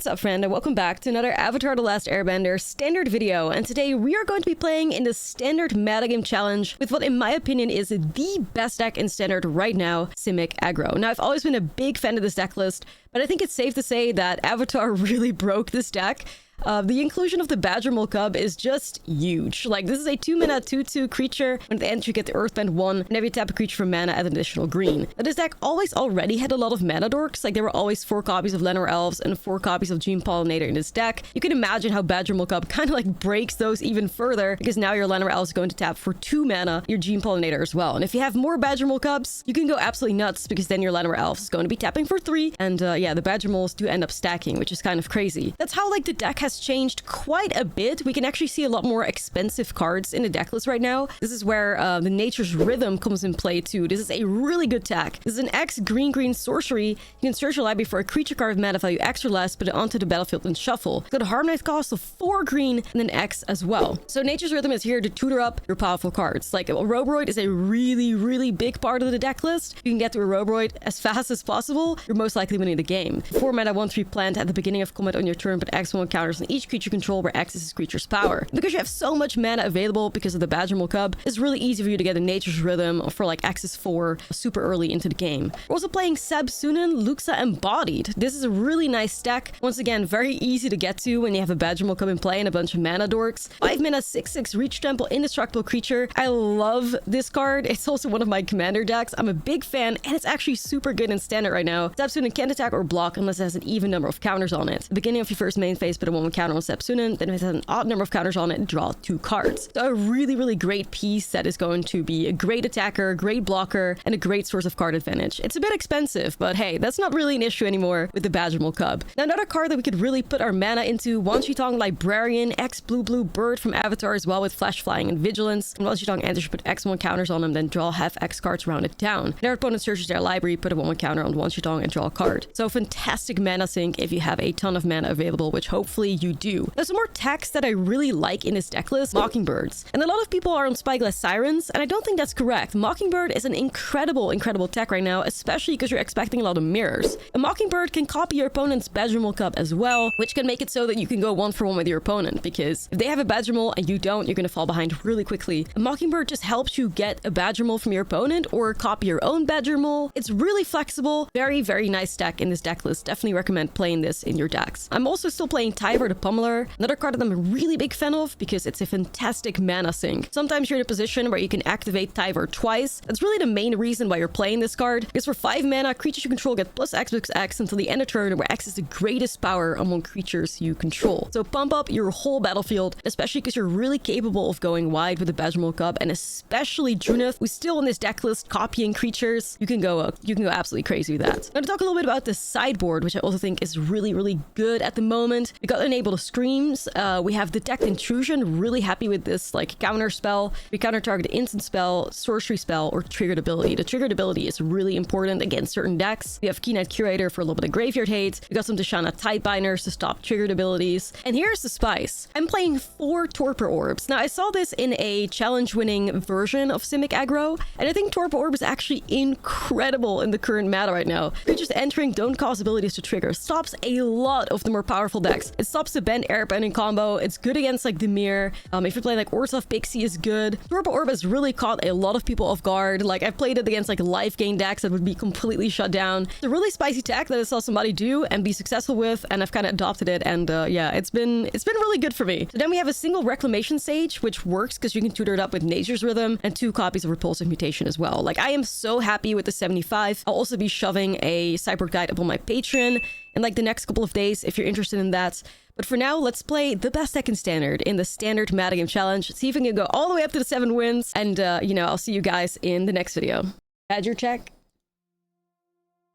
What's up, friend, and welcome back to another Avatar: The Last Airbender standard video. And today we are going to be playing in the standard metagame challenge with what in my opinion is the best deck in standard right now, Simic Aggro. Now, I've always been a big fan of this deck list, but I think it's safe to say that Avatar really broke this deck. The inclusion of the Badgermole Cub is just huge. Like, this is a 2-mana 2/2 creature. When at the end you get the Earthbend 1, and every tap a creature for mana add an additional green. Now, this deck already had a lot of mana dorks. Like, there were always 4 copies of Llanowar Elves and 4 copies of Gene Pollinator in this deck. You can imagine how Badgermole Cub kind of like breaks those even further, because now your Llanowar Elves is going to tap for 2 mana, your Gene Pollinator as well. And if you have more Badgermole Cubs, you can go absolutely nuts, because then your Llanowar Elves is going to be tapping for 3. And yeah, the Badgermoles do end up stacking, which is kind of crazy. That's how like the deck has changed quite a bit. We can actually see a lot more expensive cards in the deck list right now. This is where the Nature's Rhythm comes in play too. This is a really good tech. This is an X green sorcery. You can search your library for a creature card with mana value X or less, put it onto the battlefield and shuffle. It's got a Harmonize cost of 4 green and then X as well. So Nature's Rhythm is here to tutor up your powerful cards. Like, Robroid is a really big part of the deck list. You can get to a Robroid as fast as possible, you're most likely winning the game. 4 mana 1/3 plant at the beginning of combat on your turn, put X1 counters on each creature control where X is his creature's power. Because you have so much mana available because of the Badgermole Cub, it's really easy for you to get a Nature's Rhythm for like X's 4 super early into the game. We're also playing Seb Sunan Luxa Embodied. This is a really nice deck. Once again, very easy to get to when you have a Badgermole Cub in play and a bunch of mana dorks. 5 mana 6/6 Reach Temple Indestructible Creature. I love this card. It's also one of my commander decks. I'm a big fan, and it's actually super good in standard right now. Seb Sunan can't attack or block unless it has an even number of counters on it. At the beginning of your first main phase, put a 1/1 counter on Seb Sunan, then if it has an odd number of counters on it, draw 2 cards. So a really great piece that is going to be a great attacker, great blocker, and a great source of card advantage. It's a bit expensive, but hey, that's not really an issue anymore with the Badgermole Cub. Now, another card that we could really put our mana into, Wanshitong Librarian, X blue bird from Avatar as well with Flash Flying and Vigilance. And Wanshitong enters, you put X1 counters on them, then draw half X cards rounded down. Their opponent searches their library, put a 1/1 counter on Wanshitong and draw a card. So fantastic mana sink if you have a ton of mana available, which hopefully you do. There's some more text that I really like in this deck list, Mockingbirds. And a lot of people are on Spyglass Sirens, and I don't think that's correct. Mockingbird is an incredible tech right now, especially because you're expecting a lot of mirrors. A Mockingbird can copy your opponent's Badgermole Cub as well, which can make it so that you can go 1-for-1 with your opponent, because if they have a Badgermole and you don't, you're going to fall behind really quickly. A Mockingbird just helps you get a Badgermole from your opponent or copy your own Badgermole. It's really flexible, very nice deck in this deck list. Definitely recommend playing this in your decks. I'm also still playing Tyver the Pummeler, another card that I'm a really big fan of because it's a fantastic mana sink. Sometimes you're in a position where you can activate Tyver twice. That's really the main reason why you're playing this card, because for 5 mana, creatures you control get +X until the end of turn, where X is the greatest power among creatures you control. So pump up your whole battlefield, especially because you're really capable of going wide with the Badgermole Cub, and especially Drunith, who's still on this deck list copying creatures. You can go absolutely crazy with that. Now, to talk a little bit about the sideboard, which I also think is really good at the moment. We got Enable the Screams. We have Detect Intrusion. Really happy with this like counter spell. We counter target instant spell, sorcery spell, or triggered ability. The triggered ability is really important against certain decks. We have Keynight Curator for a little bit of graveyard hate. We got some Tashana Tightbinders to stop triggered abilities. And here's the spice. I'm playing 4 Torpor Orbs. Now, I saw this in a challenge-winning version of Simic Aggro, and I think Torpor Orb is actually incredible in the current meta right now. Creatures entering don't cause abilities to trigger. Stops a lot of the more powerful decks. It stops the Bend Airbending combo. It's good against like Dimir. If you're playing like Orzhov Pixie is good. Torpor Orb has really caught a lot of people off guard. Like, I've played it against like life gain decks that would be completely shut down. It's a really spicy tech that I saw somebody do and be successful with, and I've kind of adopted it, and yeah, it's been really good for me. So then we have a single Reclamation Sage, which works because you can tutor it up with Nature's Rhythm, and 2 copies of Repulsive Mutation as well. Like, I am so happy with the 75. I'll also be shoving a Cyborg Guide up on my Patreon in like the next couple of days if you're interested in that. But for now, let's play the best deck in standard in the standard metagame challenge. See if we can go all the way up to the 7 wins. And, you know, I'll see you guys in the next video. Badger check.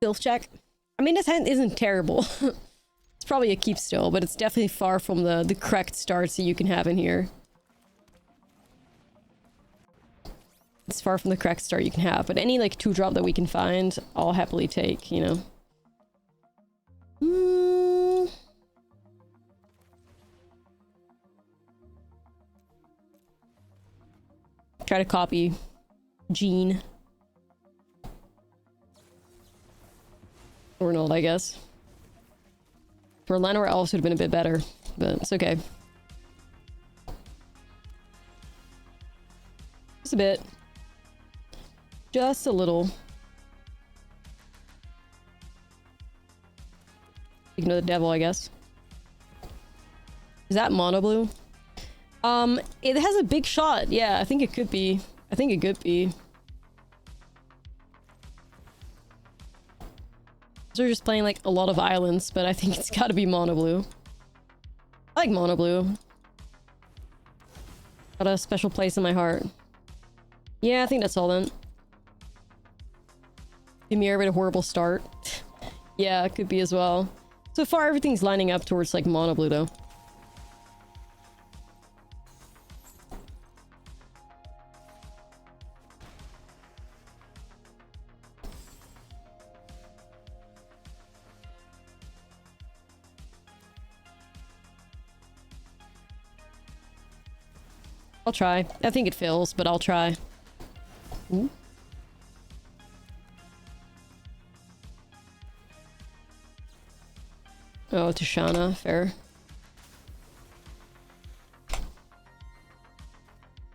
Sylph check. I mean, this hand isn't terrible. It's probably a keep still, but it's definitely far from the correct starts that you can have in here. It's far from the correct start you can have, but any like 2-drop that we can find, I'll happily take, you know. Try to copy Gene. Or not, I guess. For Llanowar Elves would have been a bit better, but it's okay. Just a bit. Just a little. Ignore the devil, I guess. Is that mono blue? It has a big shot. Yeah, I think it could be. I think it could be. They're just playing like a lot of islands, but I think it's gotta be mono blue. I like mono blue. Got a special place in my heart. Yeah, I think that's all then. Dimir with a horrible start. Yeah, it could be as well. So far, everything's lining up towards like mono blue though. I'll try. I think it fills, but I'll try. Ooh. Oh, Tishana, fair.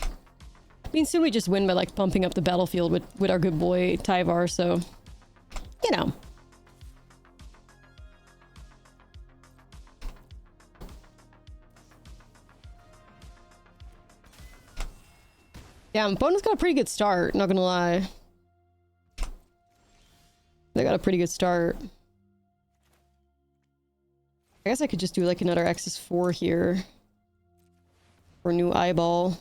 I mean, soon we just win by like pumping up the battlefield with our good boy Tyvar, so you know. Yeah, opponent's got a pretty good start, not gonna lie. They got a pretty good start. I guess I could just do like another Axis 4 here. Or new eyeball.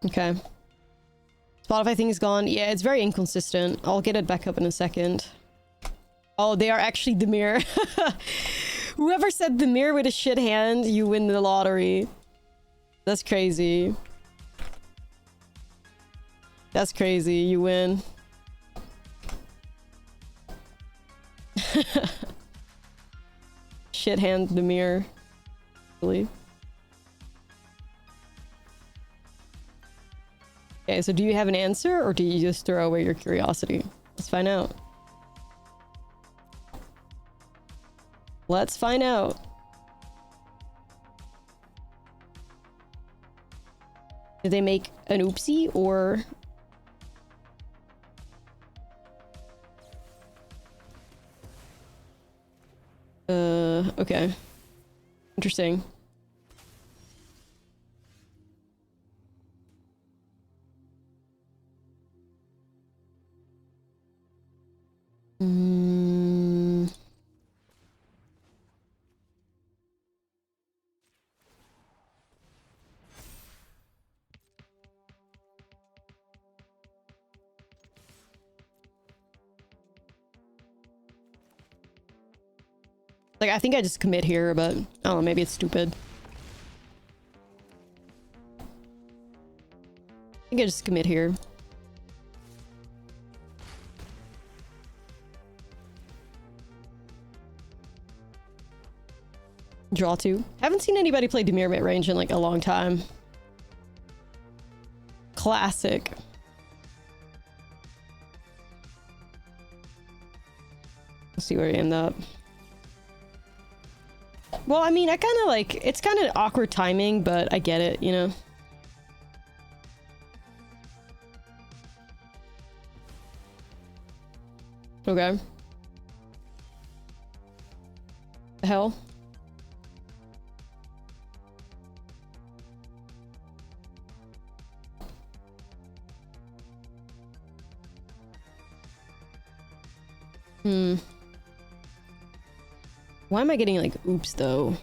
Okay. Spotify thing is gone. Yeah, it's very inconsistent. I'll get it back up in a second. Oh, they are actually Dimir. Whoever said Dimir with a shit hand, you win the lottery. That's crazy. That's crazy. You win. Shit hand Dimir. Really? Okay, so do you have an answer or do you just throw away your curiosity? Let's find out. Let's find out. Did they make an oopsie or... okay. Interesting. Like, I think I just commit here, but I don't know, maybe it's stupid. I think I just commit here. Draw 2. Haven't seen anybody play Dimir mid range in like a long time. Classic. Let's see where we end up. Well, I mean, I kind of like... It's kind of awkward timing, but I get it, you know? Okay. The hell? Why am I getting like oops though?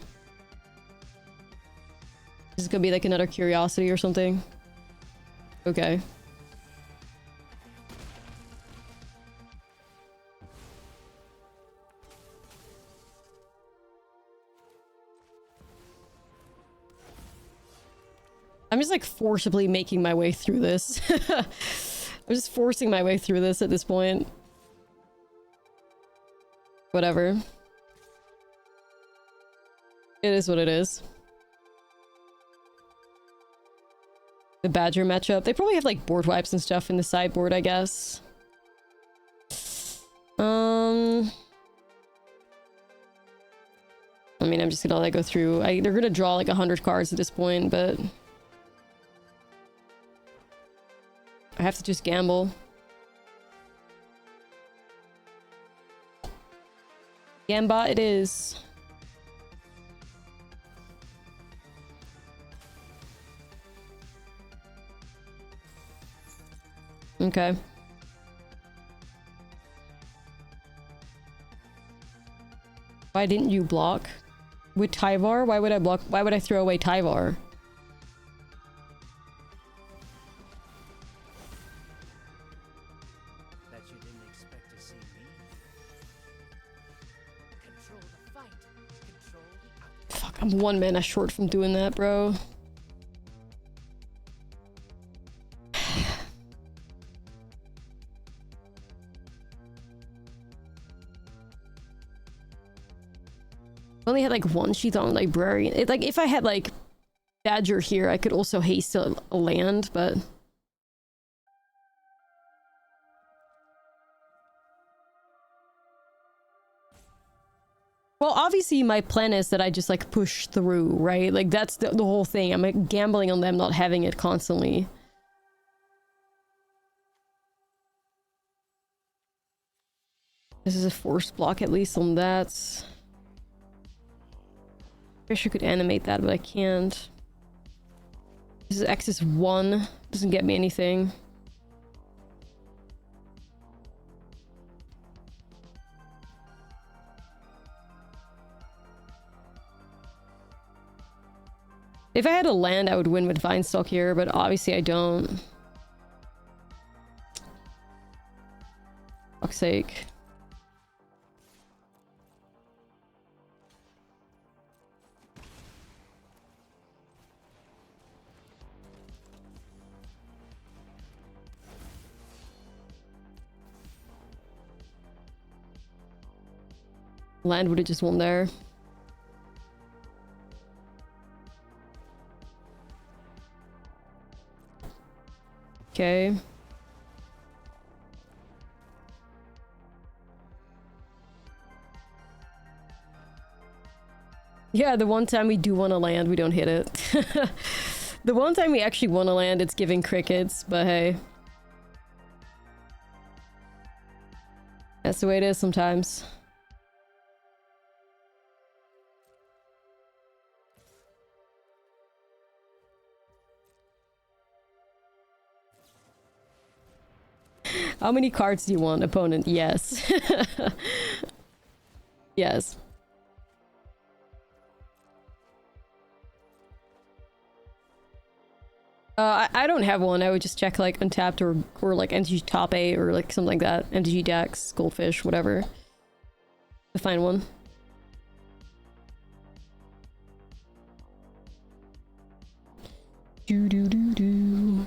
Is this gonna be like another curiosity or something? Okay. I'm just like forcibly making my way through this. I'm just forcing my way through this at this point. Whatever. It is what it is. the Badger matchup. They probably have like board wipes and stuff in the sideboard, I guess. I mean, I'm just gonna let it go through. They're gonna draw like 100 cards at this point, but I have to just gamble. Gamba it is. Okay. Why didn't you block? With Tyvar? Why would I block? Why would I throw away Tyvar? That you didn't expect to see me. Control the fight. Control the outcome. Fuck, I'm 1 mana short from doing that, bro. I only had like 1 sheath on librarian. It's like if I had like Badger here, I could also haste a land, but well, obviously my plan is that I just like push through, right? Like that's the whole thing. I'm like gambling on them not having it constantly. This is a forced block at least on that. Wish I could animate that, but I can't. This is X is 1. Doesn't get me anything. If I had a land, I would win with Vinestalk here, but obviously I don't. Fuck's sake. Land would have just won there. Okay. Yeah, the one time we do want to land, we don't hit it. The one time we actually want to land, it's giving crickets, but hey. That's the way it is sometimes. How many cards do you want, opponent? Yes. Yes. I don't have one. I would just check like Untapped or like MTG Top 8 or like something like that. MTG Dex, Goldfish, whatever. To find one. Do do do do.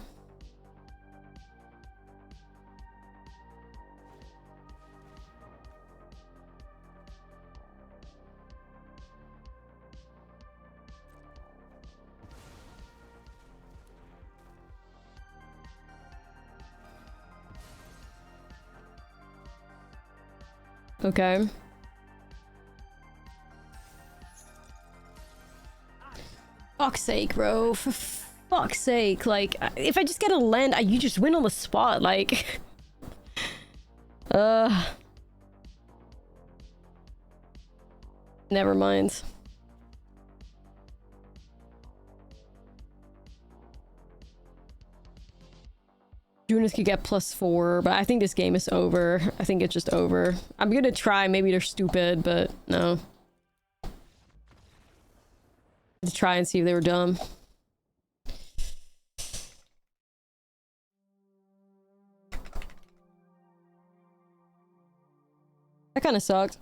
Okay. Fuck's sake, bro. For fuck's sake. Like, if I just get a land, you just win on the spot. Like... Never mind. Junis could get +4, but I think this game is over. I think it's just over. I'm gonna try. Maybe they're stupid, but no. Let's try and see if they were dumb. That kind of sucked.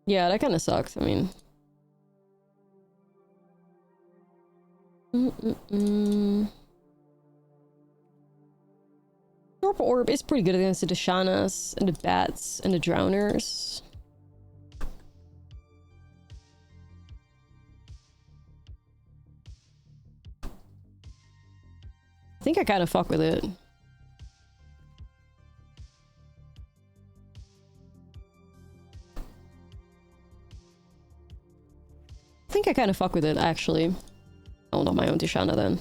Yeah, that kind of sucks. I mean... Purple Orb is pretty good against the Deshanas and the Bats and the Drowners. think I kind of fuck with it. I think I kind of fuck with it, actually. Oh, not my own Tishana, then.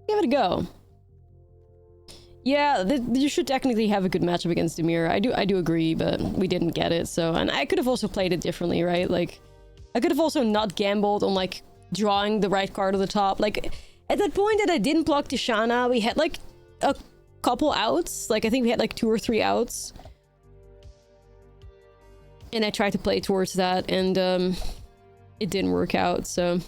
Give it a go. Yeah, you should technically have a good matchup against Demir. I do agree, but we didn't get it, so... And I could have also played it differently, right? Like, I could have also not gambled on, like, drawing the right card at the top. Like, at that point that I didn't block Tishana, we had, like, a couple outs. Like, I think we had, like, 2 or 3 outs. And I tried to play towards that, and, it didn't work out, so...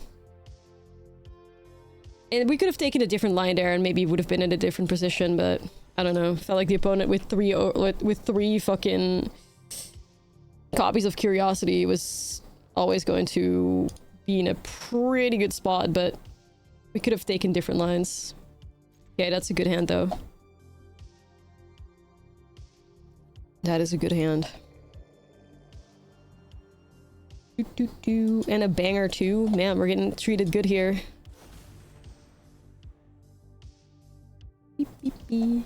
And we could have taken a different line there and maybe would have been in a different position, but I don't know. Felt like the opponent with three fucking copies of Curiosity was always going to be in a pretty good spot, but we could have taken different lines. Okay, that's a good hand though. That is a good hand. And a banger too. Man, we're getting treated good here. Beep, beep, beep.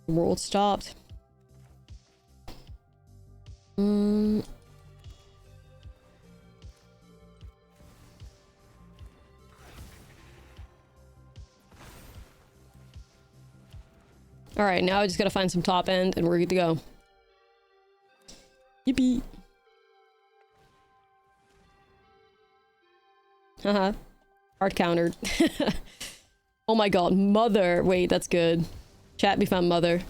The world stopped. Alright, now I just gotta find some top end and we're good to go. Yippee! Haha. Hard countered. Oh my god, mother! Wait, that's good. Chat, we found mother.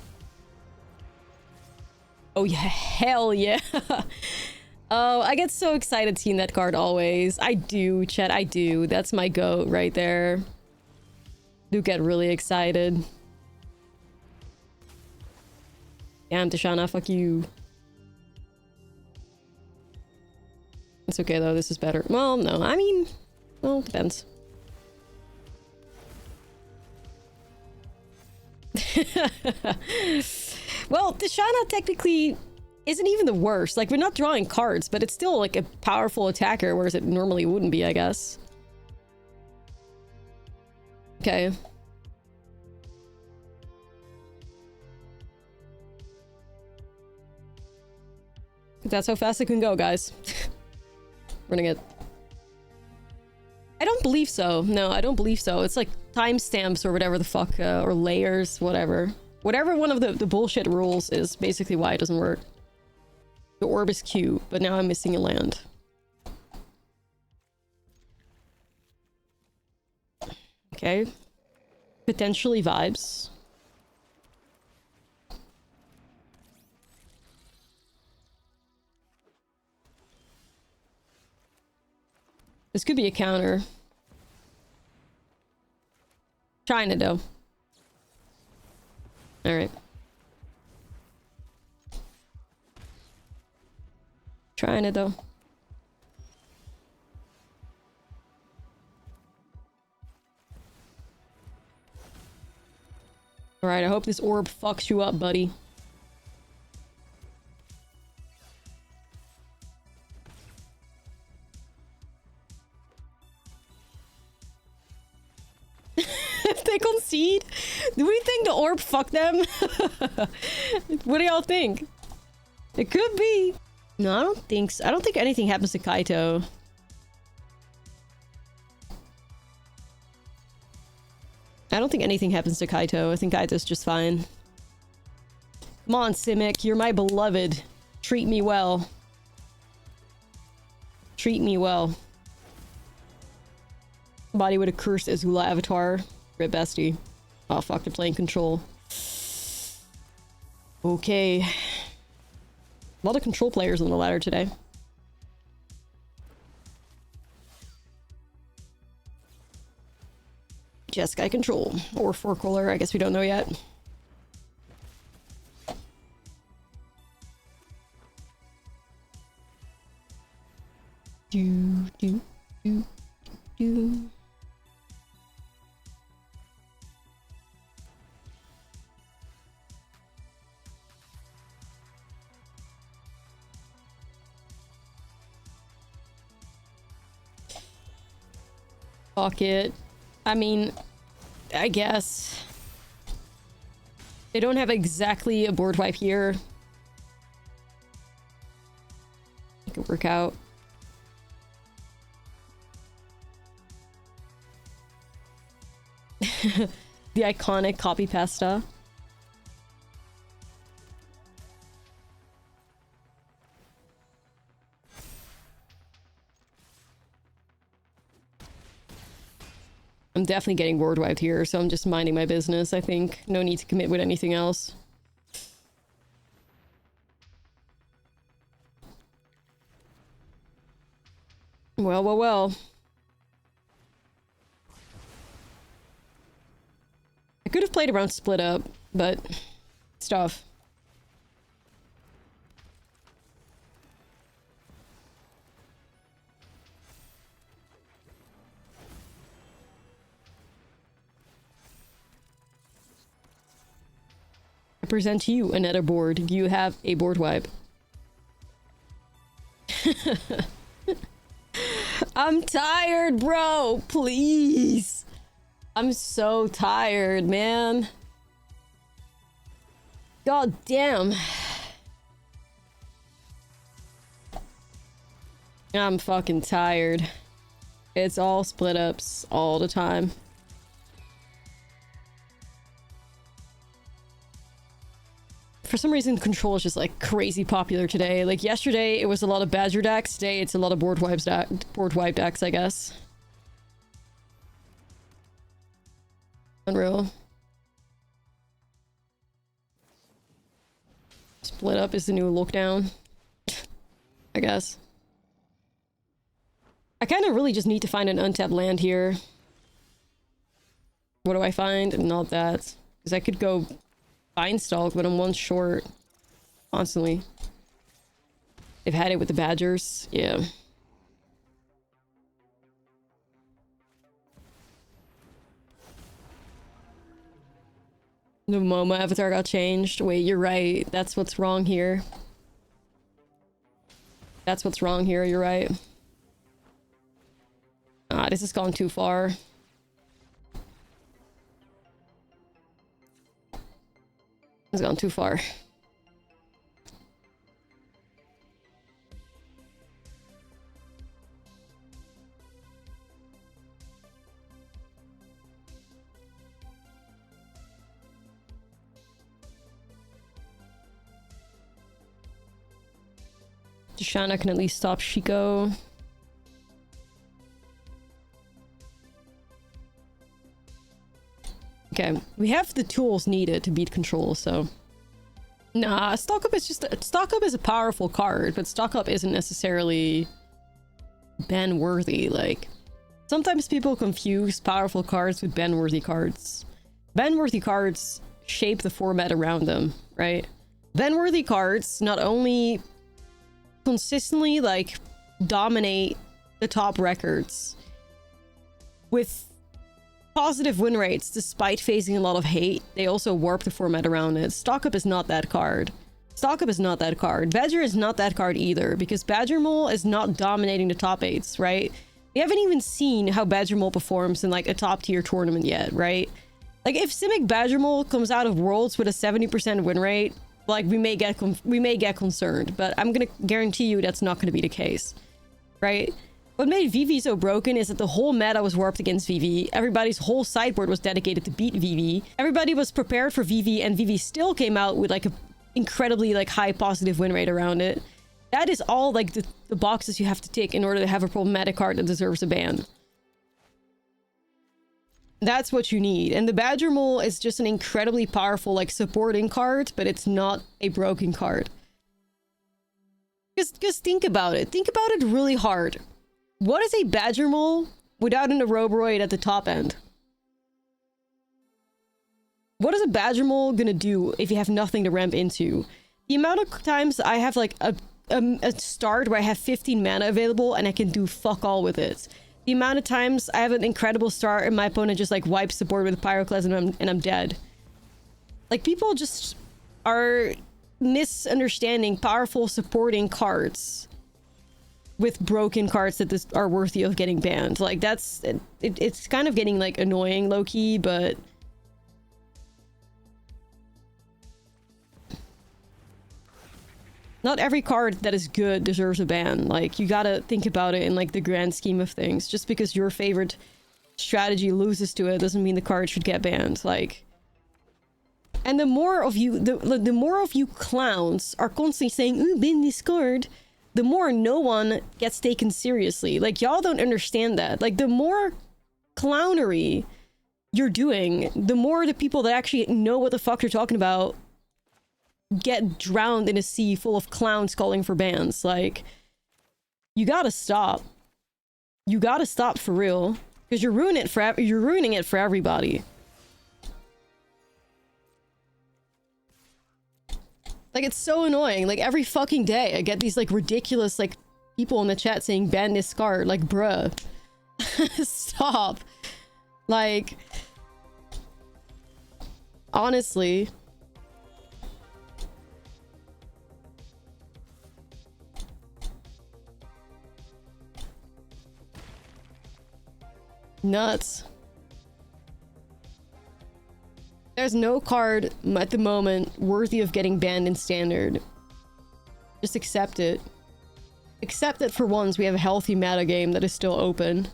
Oh yeah, hell yeah! Oh, I get so excited seeing that card always. I do, chat, I do. That's my goat right there. Do get really excited. Damn, Tishana, fuck you. It's okay though, this is better. Well, no, I mean... Well, depends. Well, Tishana technically isn't even the worst. Like, we're not drawing cards, but it's still like a powerful attacker, whereas it normally wouldn't be, I guess. Okay. That's how fast it can go, guys. Running it. I don't believe so. No, I don't believe so. It's like timestamps or whatever the fuck, or layers, whatever. Whatever one of the bullshit rules is basically why it doesn't work. The orb is cute, but now I'm missing a land. Okay. Potentially vibes. This could be a counter. Trying it though. Alright. Trying it though. Alright, I hope this orb fucks you up, buddy. If they concede, do we think the orb fucked them? What do y'all think? It could be. No, I don't think so. I don't think anything happens to Kaito. I don't think anything happens to Kaito. I think Kaito's just fine. Come on, Simic. You're my beloved. Treat me well. Treat me well. Body with a cursed Ashlizzlle avatar. Rip bestie. Oh fuck, they're playing control. Okay. A lot of control players on the ladder today. Jeskai control. Or four-color, I guess we don't know yet. Do. Fuck it. I mean, I guess. They don't have exactly a board wipe here. It could work out. The iconic copy pasta. I'm definitely getting board wiped here, so I'm just minding my business, I think. No need to commit with anything else. Well, well, well. I could have played around split up, but it's tough. I present to you another board. You have a board wipe. I'm tired, bro. Please. I'm so tired, man. God damn. I'm fucking tired. It's all split ups all the time. For some reason, control is just like crazy popular today. Like yesterday, it was a lot of Badger decks. Today, it's a lot of board wipe decks, I guess. Unreal. Split up is the new lockdown. I guess. I kind of really just need to find an untapped land here. What do I find? Not that. Because I could go Stalk, but I'm one short. Constantly. They've had it with the Badgers. Yeah. The Momo avatar got changed. Wait, you're right. That's what's wrong here. That's what's wrong here. You're right. Ah, this has gone too far. It's gone too far. Shana can at least stop Shiko. Okay, we have the tools needed to beat control, so... Nah, Stock Up is just... Stock Up is a powerful card, but Stock Up isn't necessarily ban-worthy, like... Sometimes people confuse powerful cards with ban-worthy cards. Ban-worthy cards shape the format around them, right? Ban-worthy cards not only consistently, like, dominate the top records with positive win rates despite facing a lot of hate, they also warp the format around it. Stock Up is not that card. Stock Up is not that card. Badger is not that card either, because Badger Mole is not dominating the top 8s, right? We haven't even seen how Badger Mole performs in like a top tier tournament yet, right? Like if Simic Badger Mole comes out of Worlds with a 70% win rate, like we may get concerned, but I'm gonna guarantee you that's not gonna be the case, right? What made VV so broken is that the whole meta was warped against VV. Everybody's whole sideboard was dedicated to beat VV. Everybody was prepared for VV, and VV still came out with like a incredibly like high positive win rate around it. That is all like the boxes you have to tick in order to have a problematic card that deserves a ban. That's what you need. And the Badger Mole is just an incredibly powerful like supporting card, but it's not a broken card. Just think about it. Think about it really hard. What is a Badger Mole without an Aerobroid at the top end? What is a Badger Mole gonna do if you have nothing to ramp into? The amount of times I have like a start where I have 15 mana available and I can do fuck all with it. The amount of times I have an incredible start and my opponent just like wipes the board with a Pyroclasm and I'm dead. Like people just are misunderstanding powerful supporting cards. with broken cards that are worthy of getting banned. Like, that's it's kind of getting like annoying low-key, but not every card that is good deserves a ban. Like, you gotta think about it in like the grand scheme of things. Just because your favorite strategy loses to it doesn't mean the card should get banned. Like, and the more of you the more of you clowns are constantly saying, ooh, ban this card, the more no one gets taken seriously. Like, y'all don't understand that. Like, the more clownery you're doing, the more the people that actually know what the fuck you're talking about get drowned in a sea full of clowns calling for bans. Like, you gotta stop. You gotta stop for real. Because you're ruining it for everybody. Like, it's so annoying. Like, every fucking day I get these like ridiculous like people in the chat saying ban this card. Like, bruh. Stop. Like, honestly. Nuts. There's no card at the moment worthy of getting banned in standard. Just accept it. Accept that for once we have a healthy metagame that is still open.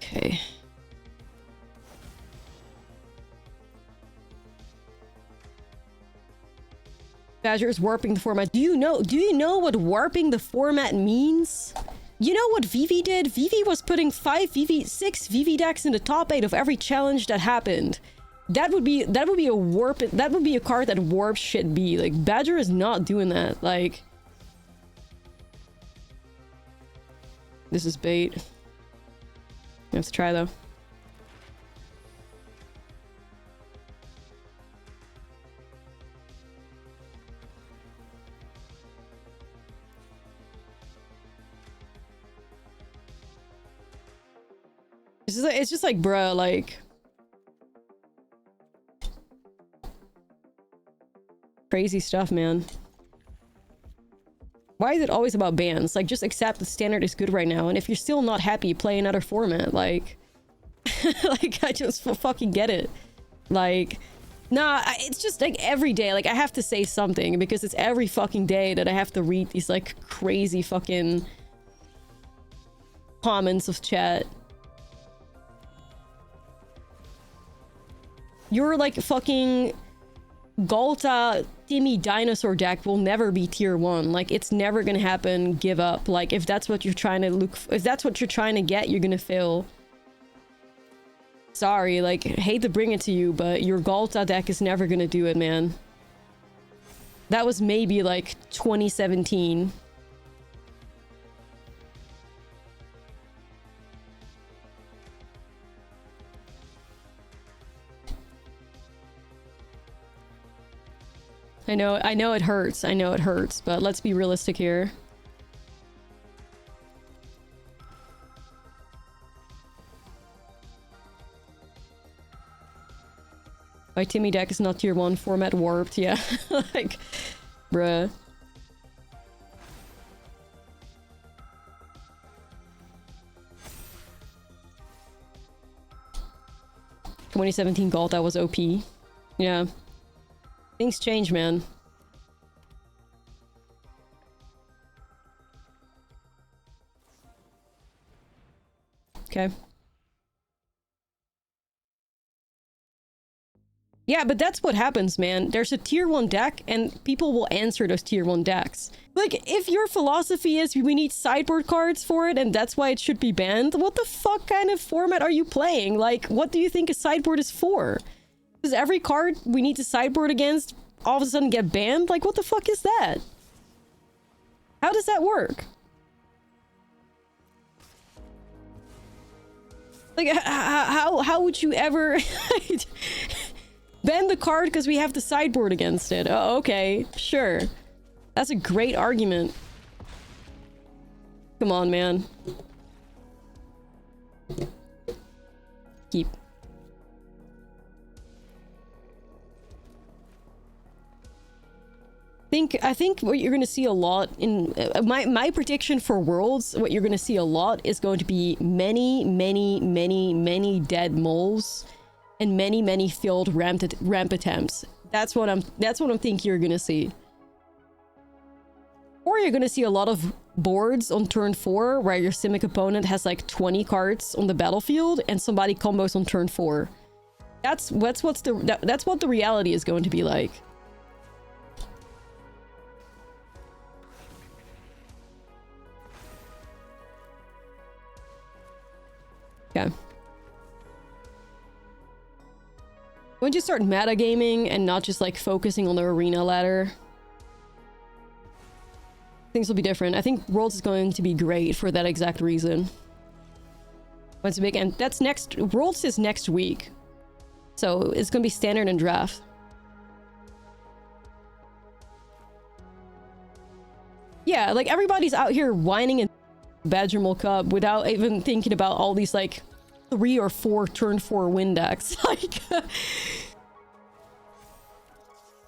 Okay. Badger is warping the format. Do you know what warping the format means? You know what Vivi did? Vivi was putting 6 Vivi decks in the top 8 of every challenge that happened. That would be a card that warps shit be. Like, Badger is not doing that. Like, this is bait. Let's try though. It's just like, bruh, like, crazy stuff, man. Why is it always about bans? Like, just accept the standard is good right now, and if you're still not happy, play another format. Like, like, I just fucking get it. Like, nah, it's just like every day, like, I have to say something because it's every fucking day that I have to read these like crazy fucking comments of chat. You're like fucking Galta Timmy dinosaur deck will never be tier 1. Like, it's never gonna happen. Give up. Like, if that's what you're trying to if that's what you're trying to get, you're gonna fail. Sorry, like, hate to bring it to you, but your Galta deck is never gonna do it, man. That was maybe like 2017. I know it hurts. I know it hurts, but let's be realistic here. My Timmy deck is not tier 1, format warped. Yeah, like, bruh. "2017 Galta was OP. Yeah. Things change, man. Okay. Yeah, but that's what happens, man. There's a tier 1 deck, and people will answer those tier 1 decks. Like, if your philosophy is we need sideboard cards for it, and that's why it should be banned, what the fuck kind of format are you playing? Like, what do you think a sideboard is for? Does every card we need to sideboard against all of a sudden get banned? Like, what the fuck is that? How does that work? Like, how would you ever ban the card because we have to sideboard against it? Oh, okay, sure. That's a great argument. Come on, man. Keep. I think what you're going to see a lot in my prediction for Worlds, what you're going to see a lot is going to be many dead moles and many failed ramp attempts. That's what I'm thinking you're going to see. Or you're going to see a lot of boards on turn 4 where your Simic opponent has like 20 cards on the battlefield and somebody combos on turn 4. That's what the reality is going to be like. Okay. Once you start metagaming and not just like focusing on the arena ladder, things will be different. I think Worlds is going to be great for that exact reason. Once big, and that's next. Worlds is next week, so it's gonna be standard and draft. Yeah, like everybody's out here whining in Badgermole Cup without even thinking about all these like 3 or 4 turn 4 win decks. Like,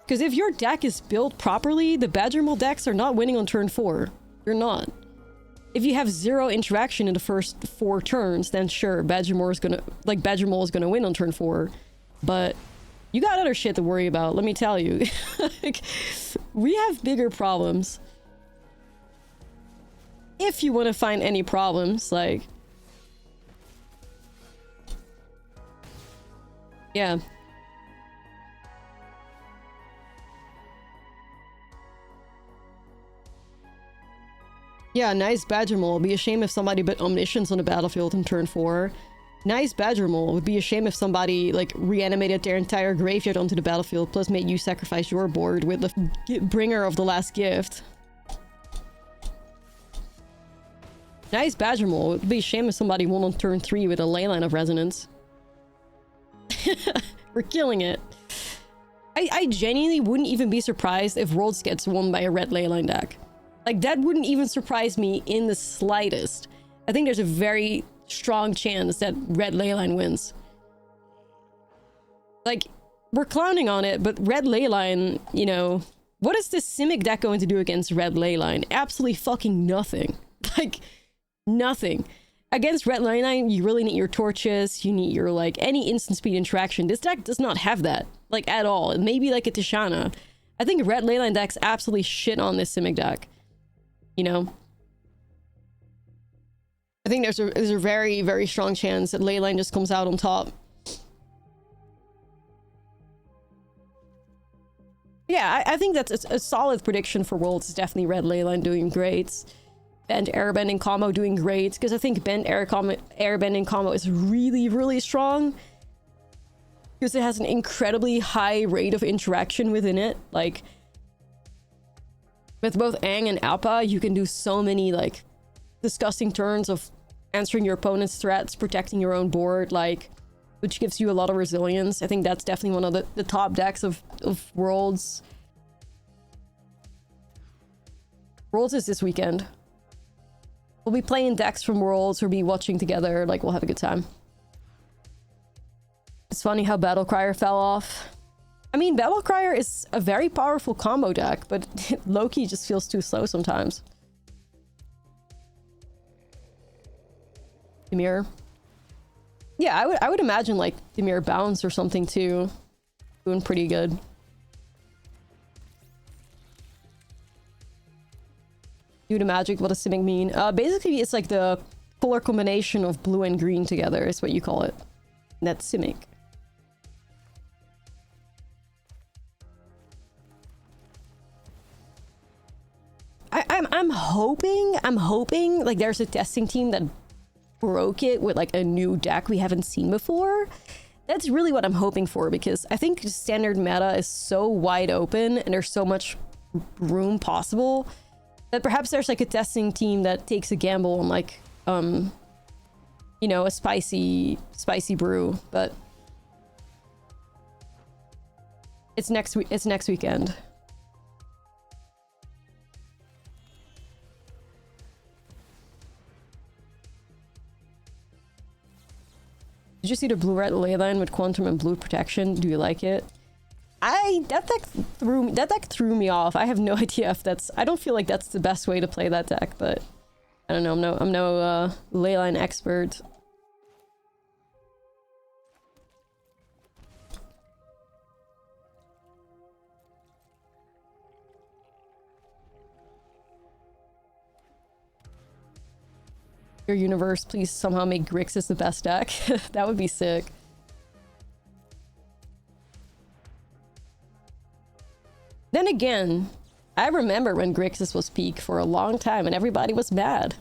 because if your deck is built properly, the Badgermole decks are not winning on turn 4. You're not. If you have 0 interaction in the first 4 turns, then sure, Badgermole is gonna win on turn 4. But you got other shit to worry about, let me tell you. Like, we have bigger problems. If you want to find any problems, like... Yeah. Yeah, nice Badgermole. Would be a shame if somebody put Omniscience on the battlefield in turn 4. Nice Badgermole. Would be a shame if somebody, like, reanimated their entire graveyard onto the battlefield, plus made you sacrifice your board with the Bringer of the Last Gift. Nice Badgermole. It would be a shame if somebody won on turn 3 with a Leyline of Resonance. We're killing it. I genuinely wouldn't even be surprised if Worlds gets won by a red Leyline deck. Like, that wouldn't even surprise me in the slightest. I think there's a very strong chance that red Leyline wins. Like, we're clowning on it, but red Leyline, you know... What is this Simic deck going to do against red Leyline? Absolutely fucking nothing. Like... Nothing. Against red Leyline, you really need your torches, you need your, like, any instant speed interaction. This deck does not have that, like, at all. It may be like a Tishana. I think red Leyline decks absolutely shit on this Simic deck. You know? I think there's a very, very strong chance that Leyline just comes out on top. Yeah, I think that's a solid prediction for Worlds. It's definitely red Leyline doing great. Bend Airbending combo doing great, because I think Bend Airbending combo is really, really strong. Because it has an incredibly high rate of interaction within it. Like, with both Aang and Appa, you can do so many, like, disgusting turns of answering your opponent's threats, protecting your own board, like, which gives you a lot of resilience. I think that's definitely one of the top decks of Worlds. Worlds is this weekend. We'll be playing decks from Worlds, we'll be watching together, like, we'll have a good time. It's funny how Battle Crier fell off. I mean, Battle Crier is a very powerful combo deck, but Loki just feels too slow sometimes. Dimir. Yeah, I would imagine, like, Dimir Bounce or something, too. Doing pretty good. Due to magic, what does Simic mean? Basically, it's like the color combination of blue and green together, is what you call it. And that's Simic. I'm hoping, like, there's a testing team that broke it with, like, a new deck we haven't seen before. That's really what I'm hoping for, because I think standard meta is so wide open, and there's so much room possible, that perhaps there's, like, a testing team that takes a gamble on, like, you know, a spicy brew, but it's next weekend. Did you see the blue-red leyline with quantum and blue protection? Do you like it? That deck threw me off. I have no idea if that's... I don't feel like that's the best way to play that deck, but I don't know. I'm no leyline expert. Your universe, please somehow make Grixis the best deck. That would be sick. Then again, I remember when Grixis was peak for a long time and everybody was mad.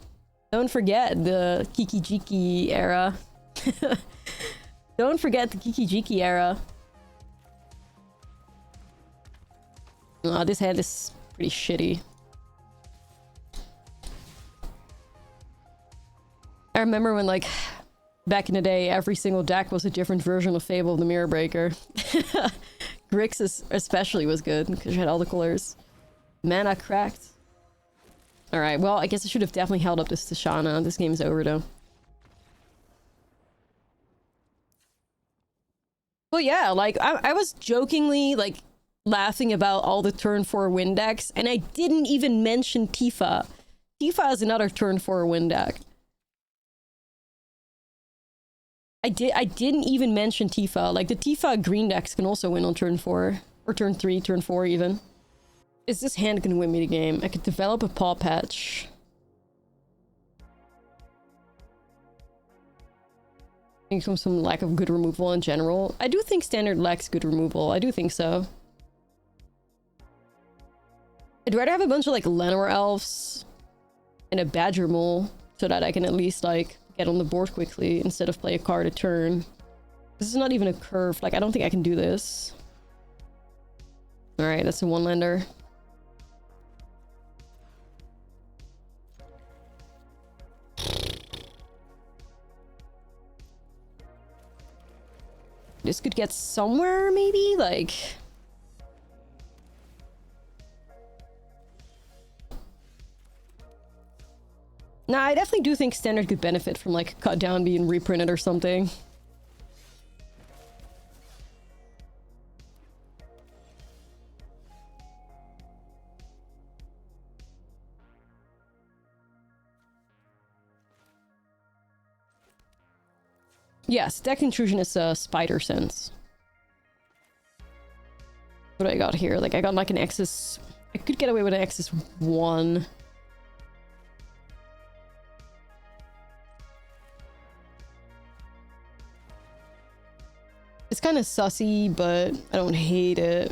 Don't forget the Kiki-Jiki era. Don't forget the Kiki-Jiki era. Oh, this hand is pretty shitty. I remember when, like, back in the day, every single deck was a different version of Fable of the Mirror Breaker. Grixis especially was good, because you had all the colors. Mana cracked. Alright, well, I guess I should have definitely held up this Tishana. This game's over, though. Well, yeah, like, I was jokingly, like, laughing about all the turn 4 win decks, and I didn't even mention Tifa. Tifa is another turn 4 win deck. I didn't even mention Tifa. Like, the Tifa green decks can also win on turn 4. Or turn 3, turn 4 even. Is this hand gonna win me the game? I could develop a paw patch. I think from some lack of good removal in general. I do think standard lacks good removal. I do think so. I'd rather have a bunch of, like, Llanowar elves and a Badger Mole so that I can at least, like, get on the board quickly instead of play a card a turn. This is not even a curve. Like, I don't think I can do this. Alright, that's a one-lander. This could get somewhere, maybe? Like... Nah, I definitely do think Standard could benefit from, like, Cut Down being reprinted or something. Yes, deck intrusion is Spider Sense. What do I got here? Like, I got, like, an X's... I could get away with an X's 1. It's kind of sussy, but I don't hate it.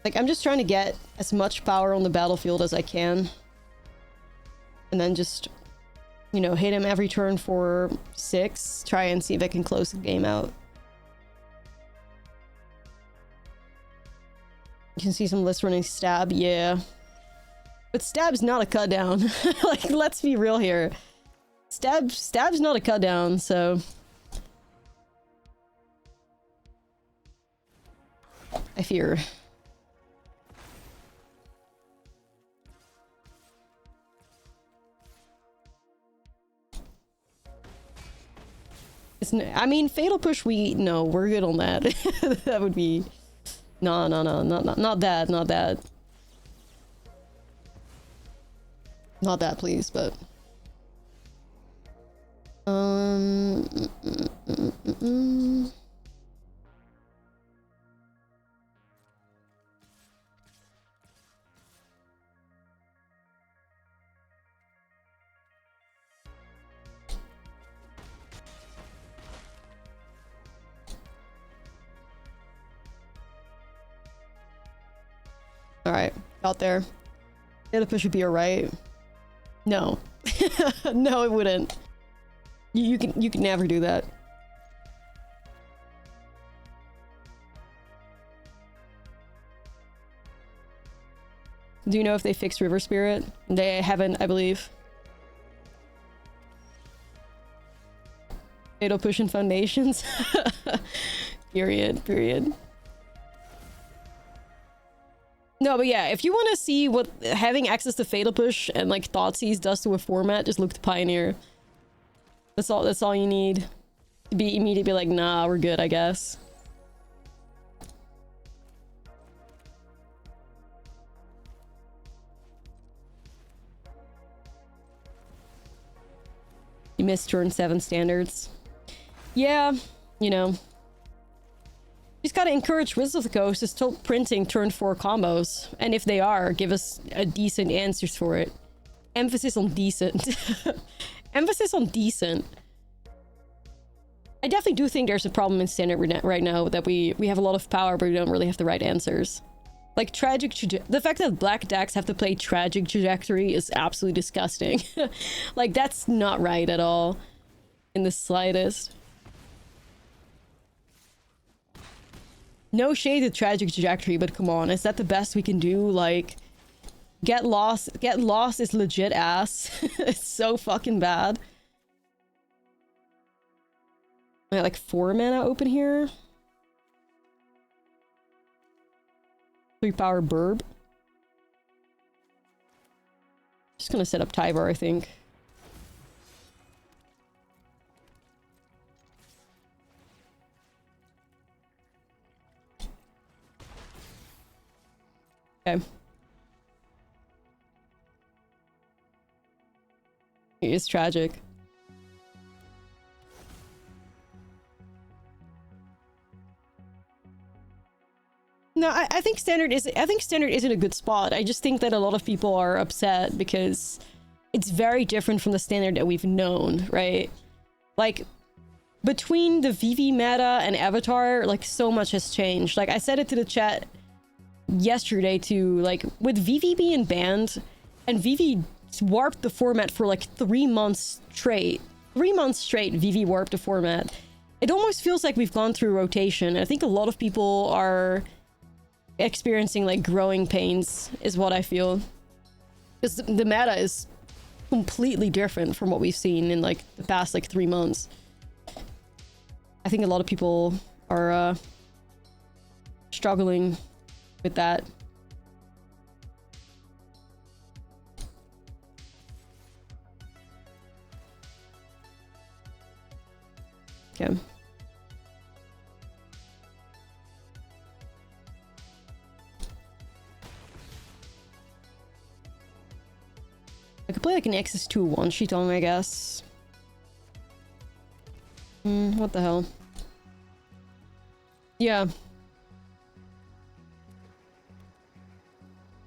Like, I'm just trying to get as much power on the battlefield as I can. And then just, you know, hit him every turn for 6. Try and see if I can close the game out. You can see some lists running Stab, yeah. But Stab's not a cut down. Like, let's be real here. Stab's not a cut down, so... I fear. I mean, Fatal Push, no, we're good on that. That would be... No, not that, not that. Not that, please, but... Alright, out there. Fatal Push would be alright. No. No, it wouldn't. You can never do that. Do you know if they fixed River Spirit? They haven't, I believe. Fatal Push and Foundations. Period. No, but yeah, if you want to see what having access to Fatal Push and like Thoughtseize does to a format, just look to Pioneer. That's all you need to be immediately like, nah, we're good, I guess. You missed turn 7 standards. Yeah, you know. Just gotta encourage Wizards of the Coast to still printing turn 4 combos. And if they are, give us a decent answers for it. Emphasis on decent. Emphasis on decent. I definitely do think there's a problem in Standard right now that we have a lot of power, but we don't really have the right answers. Like, the fact that black decks have to play Tragic Trajectory is absolutely disgusting. Like, that's not right at all. In the slightest. No shade to Tragic Trajectory, but come on, is that the best we can do? Like, Get Lost is legit ass. It's so fucking bad. I got like 4 mana open here. 3 power burb. Just gonna set up Tyvar, I think. Okay. It is tragic. No, I think standard isn't a good spot. I just think that a lot of people are upset because it's very different from the standard that we've known, right? Like, between the VV meta and Avatar, like, so much has changed. Like, I said it to the chat yesterday too, like, with VV being banned, and VV warped the format for like 3 months straight. 3 months straight, VV warped the format. It almost feels like we've gone through rotation. I think a lot of people are experiencing like growing pains, is what I feel. Because the meta is completely different from what we've seen in like the past like 3 months. I think a lot of people are struggling with that. Okay. I could play like an X2 one-sheet on, I guess. What the hell? Yeah.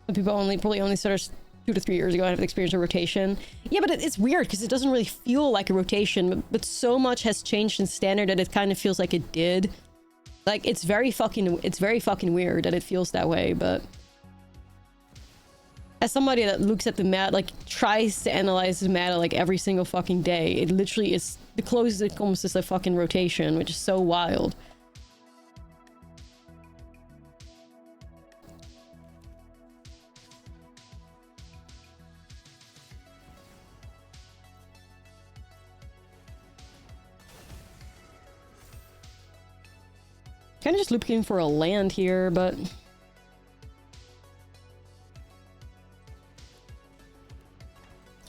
Some people probably only started 2 to 3 years ago. I have experience of rotation. Yeah, but it's weird because it doesn't really feel like a rotation, but so much has changed in standard that it kind of feels like it did. Like, it's very fucking weird that it feels that way, but as somebody that looks at the meta, like, tries to analyze the meta like every single fucking day, it literally is the closest it comes to a fucking rotation, which is so wild. Kind of just looking for a land here, but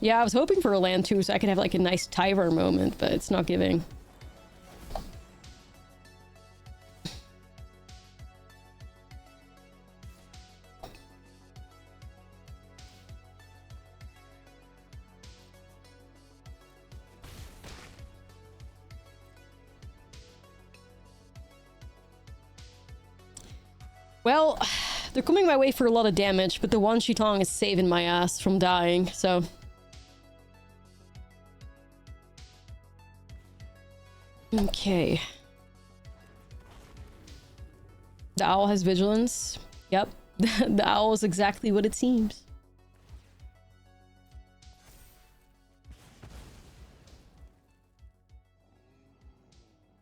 yeah, I was hoping for a land too, so I could have like a nice Tyvar moment, but it's not giving. Well, they're coming my way for a lot of damage, but the one Shitong is saving my ass from dying, so okay. The owl has vigilance. Yep. The owl is exactly what it seems.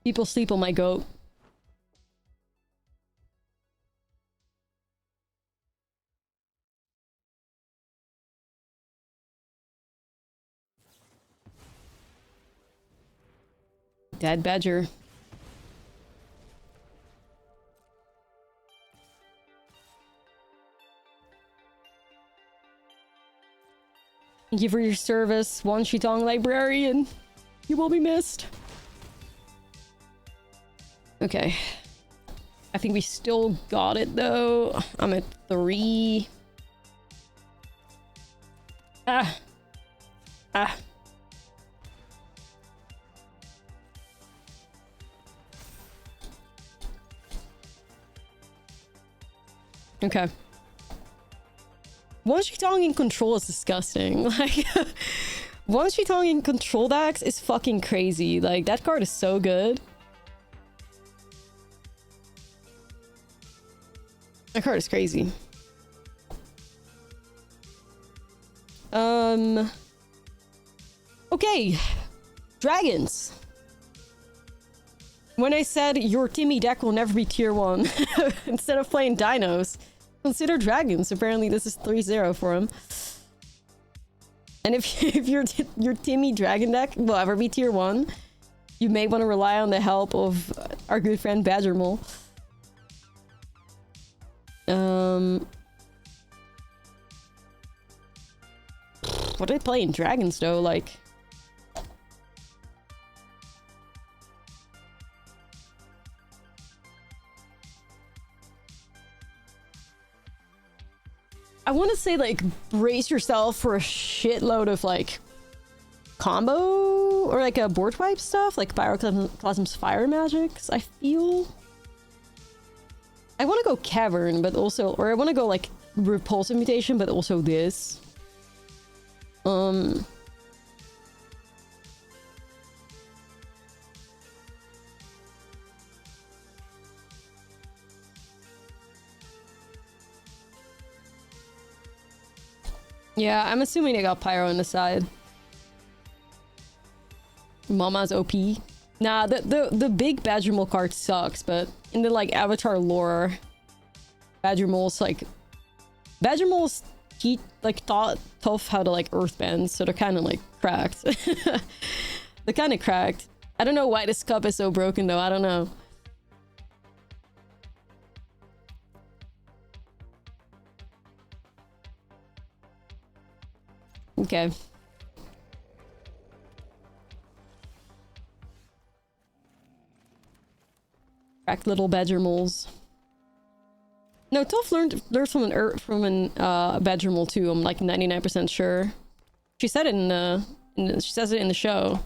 People sleep on my goat. Dead badger. Thank you for your service, one Shitong librarian. You will be missed. Okay. I think we still got it though. I'm at 3. Ah. Ah. Okay. One Shitong in control is disgusting. Like, one Shitong in control decks is fucking crazy. Like, that card is so good. That card is crazy. Okay. Dragons. When I said your Timmy deck will never be tier 1 instead of playing dinos, consider dragons. Apparently this is 3-0 for him. And if your Timmy dragon deck will ever be tier 1, you may want to rely on the help of our good friend Badgermole. What do they play in dragons though? Like, I want to say, like, brace yourself for a shitload of, like, combo or, like, a board wipe stuff, like Pyroclasm's Fire Magics, I feel. I want to go Cavern, but also, or I want to go, like, Repulsive Mutation, but also this. Yeah, I'm assuming they got Pyro on the side. Mama's OP. Nah, the big Badgermole card sucks, but in the, like, Avatar lore, Badgermole's, like... Badgermole's taught Toph how to, like, earthbend, so they're kind of, like, cracked. They're kind of cracked. I don't know why this cup is so broken, though. I don't know. Okay. Cracked little Badgermoles. No, Toph learned from an Badgermole too. I'm like 99% sure. She said it she says it in the show.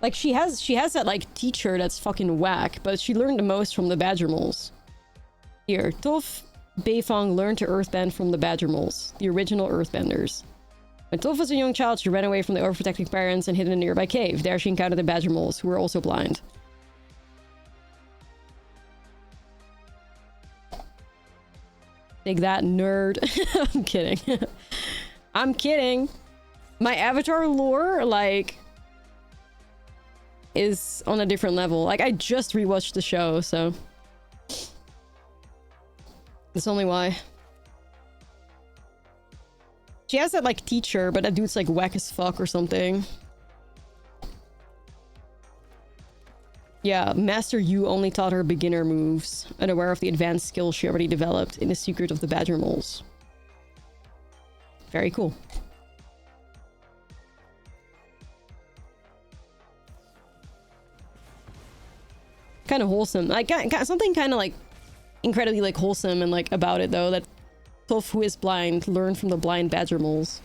Like, she has that, like, teacher that's fucking whack, but she learned the most from the Badgermoles. Here, Toph Beifong learned to earthbend from the Badgermoles, the original earthbenders. When Toph was a young child, she ran away from the overprotecting parents and hid in a nearby cave. There she encountered the Badgermoles, who were also blind. Take that, nerd. I'm kidding. I'm kidding. My Avatar lore, like, is on a different level. Like, I just rewatched the show, so that's only why. She has that, like, teacher, but that dude's, like, whack as fuck or something. Yeah, Master Yu only taught her beginner moves, unaware of the advanced skills she already developed in the secret of the Badgermoles. Very cool. Kind of wholesome. Like, something kind of, like, incredibly, like, wholesome and, like, about it, though, that Toph, who is blind, learned from the blind Badgermoles.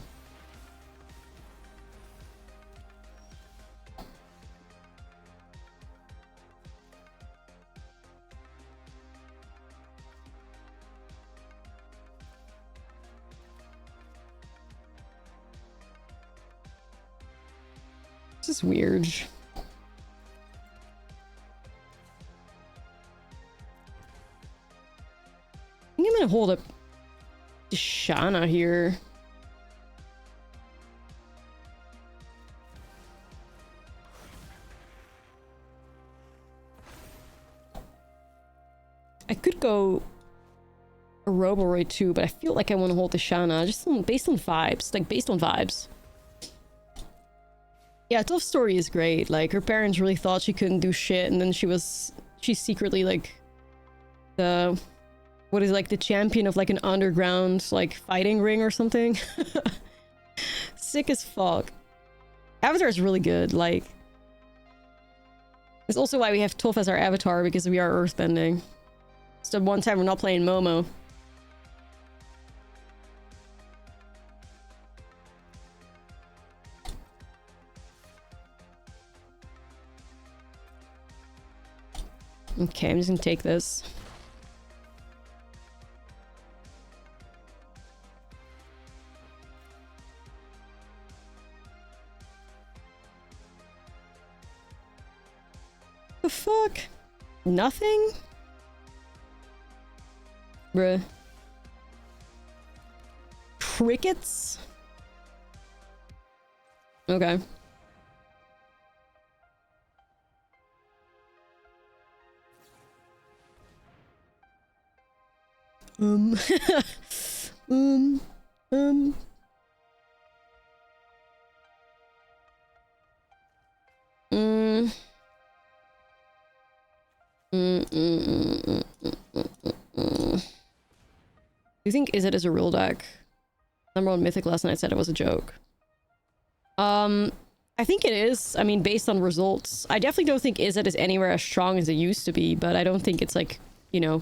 This is weird. I think I'm gonna hold up Shana here. I could go a Roboroid too, but I feel like I want to hold the Shana just based on vibes. Like, based on vibes. Yeah, Toph's story is great. Like, her parents really thought she couldn't do shit, and then she secretly, like, the what is like the champion of like an underground like fighting ring or something. Sick as fuck. Avatar is really good. Like, it's also why we have Toph as our avatar, because we are earthbending. It's the one time we're not playing Momo. Okay, I'm just gonna take this. The fuck? Nothing? Bruh. Crickets? Okay. Um. um. Um. Mm. Do you think Izzet is a real deck? Number one Mythic last night said it was a joke. I think it is. I mean, based on results. I definitely don't think Izzet is anywhere as strong as it used to be, but I don't think it's like, you know,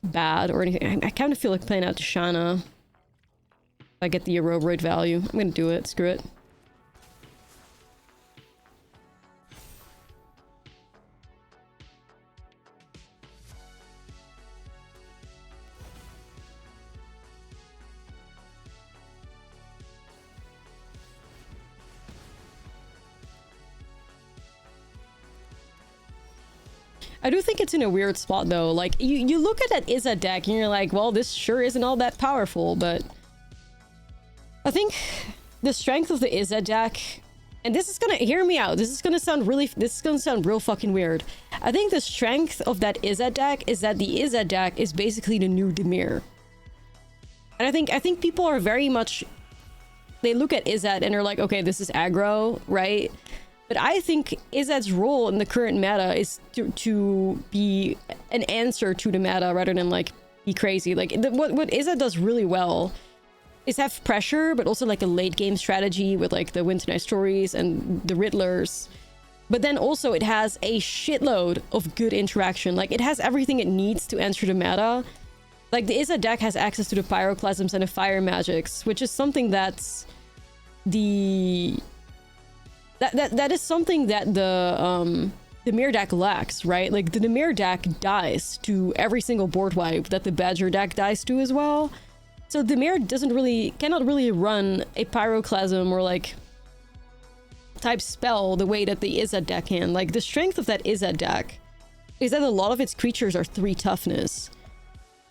bad or anything. I kind of feel like playing out to Shanna. If I get the Aerobrite value, I'm gonna do it. Screw it. I do think it's in a weird spot though. Like, you look at that Izzet deck and you're like, well, this sure isn't all that powerful, but I think the strength of the Izzet deck, and this is gonna, hear me out, this is gonna sound real fucking weird. I think the strength of that Izzet deck is that the Izzet deck is basically the new Dimir. And I think people are very much, they look at Izzet and they're like, okay, this is aggro, right? But I think Izzet's role in the current meta is to be an answer to the meta rather than like be crazy. Like what Izzet does really well is have pressure, but also like a late game strategy with like the Winter Night Stories and the Riddlers. But then also it has a shitload of good interaction. Like it has everything it needs to enter the meta. Like the Izzet deck has access to the Pyroclasms and the Fire Magics, which is something that's that is something that the Dimir deck lacks, right? Like the Dimir deck dies to every single board wipe that the Badger deck dies to as well. So Dimir cannot really run a Pyroclasm or like type spell the way that the Izzet deck can. Like the strength of that Izzet deck is that a lot of its creatures are 3 toughness.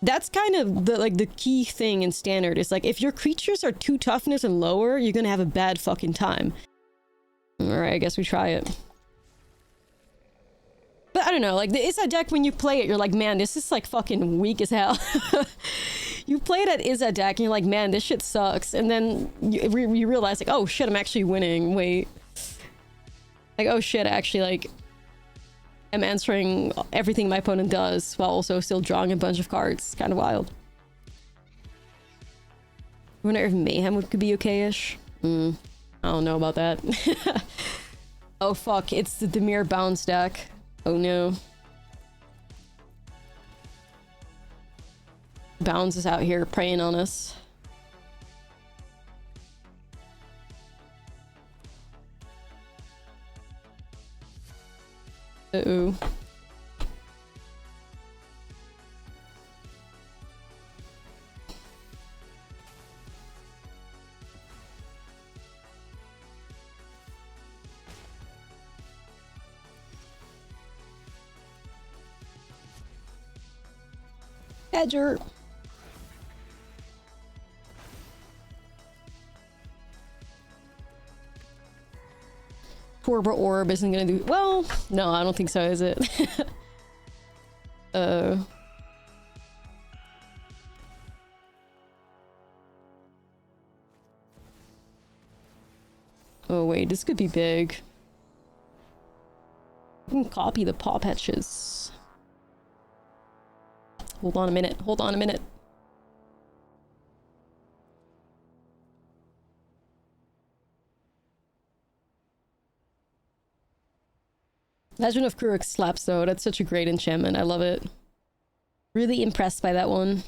That's kind of the key thing in standard. Is like if your creatures are 2 toughness and lower, you're gonna have a bad fucking time. Alright, I guess we try it. But I don't know, like the Izzet deck, when you play it, you're like, man, this is like fucking weak as hell. You play that Izzet deck and you're like, man, this shit sucks. And then you realize like, oh shit, I'm actually winning. Wait. Like, oh shit, I actually like, I'm answering everything my opponent does while also still drawing a bunch of cards. It's kind of wild. I wonder if Mayhem could be okay-ish. I don't know about that. Oh fuck, it's the Dimir bounce deck. Oh no. Bounds is out here preying on us. Uh-oh. Badger. Torba Orb isn't gonna do well. No, I don't think so, is it? Oh wait, this could be big. We can copy the paw patches. Hold on a minute. Hold on a minute. Legend of Kuruk slaps though. That's such a great enchantment. I love it. Really impressed by that one.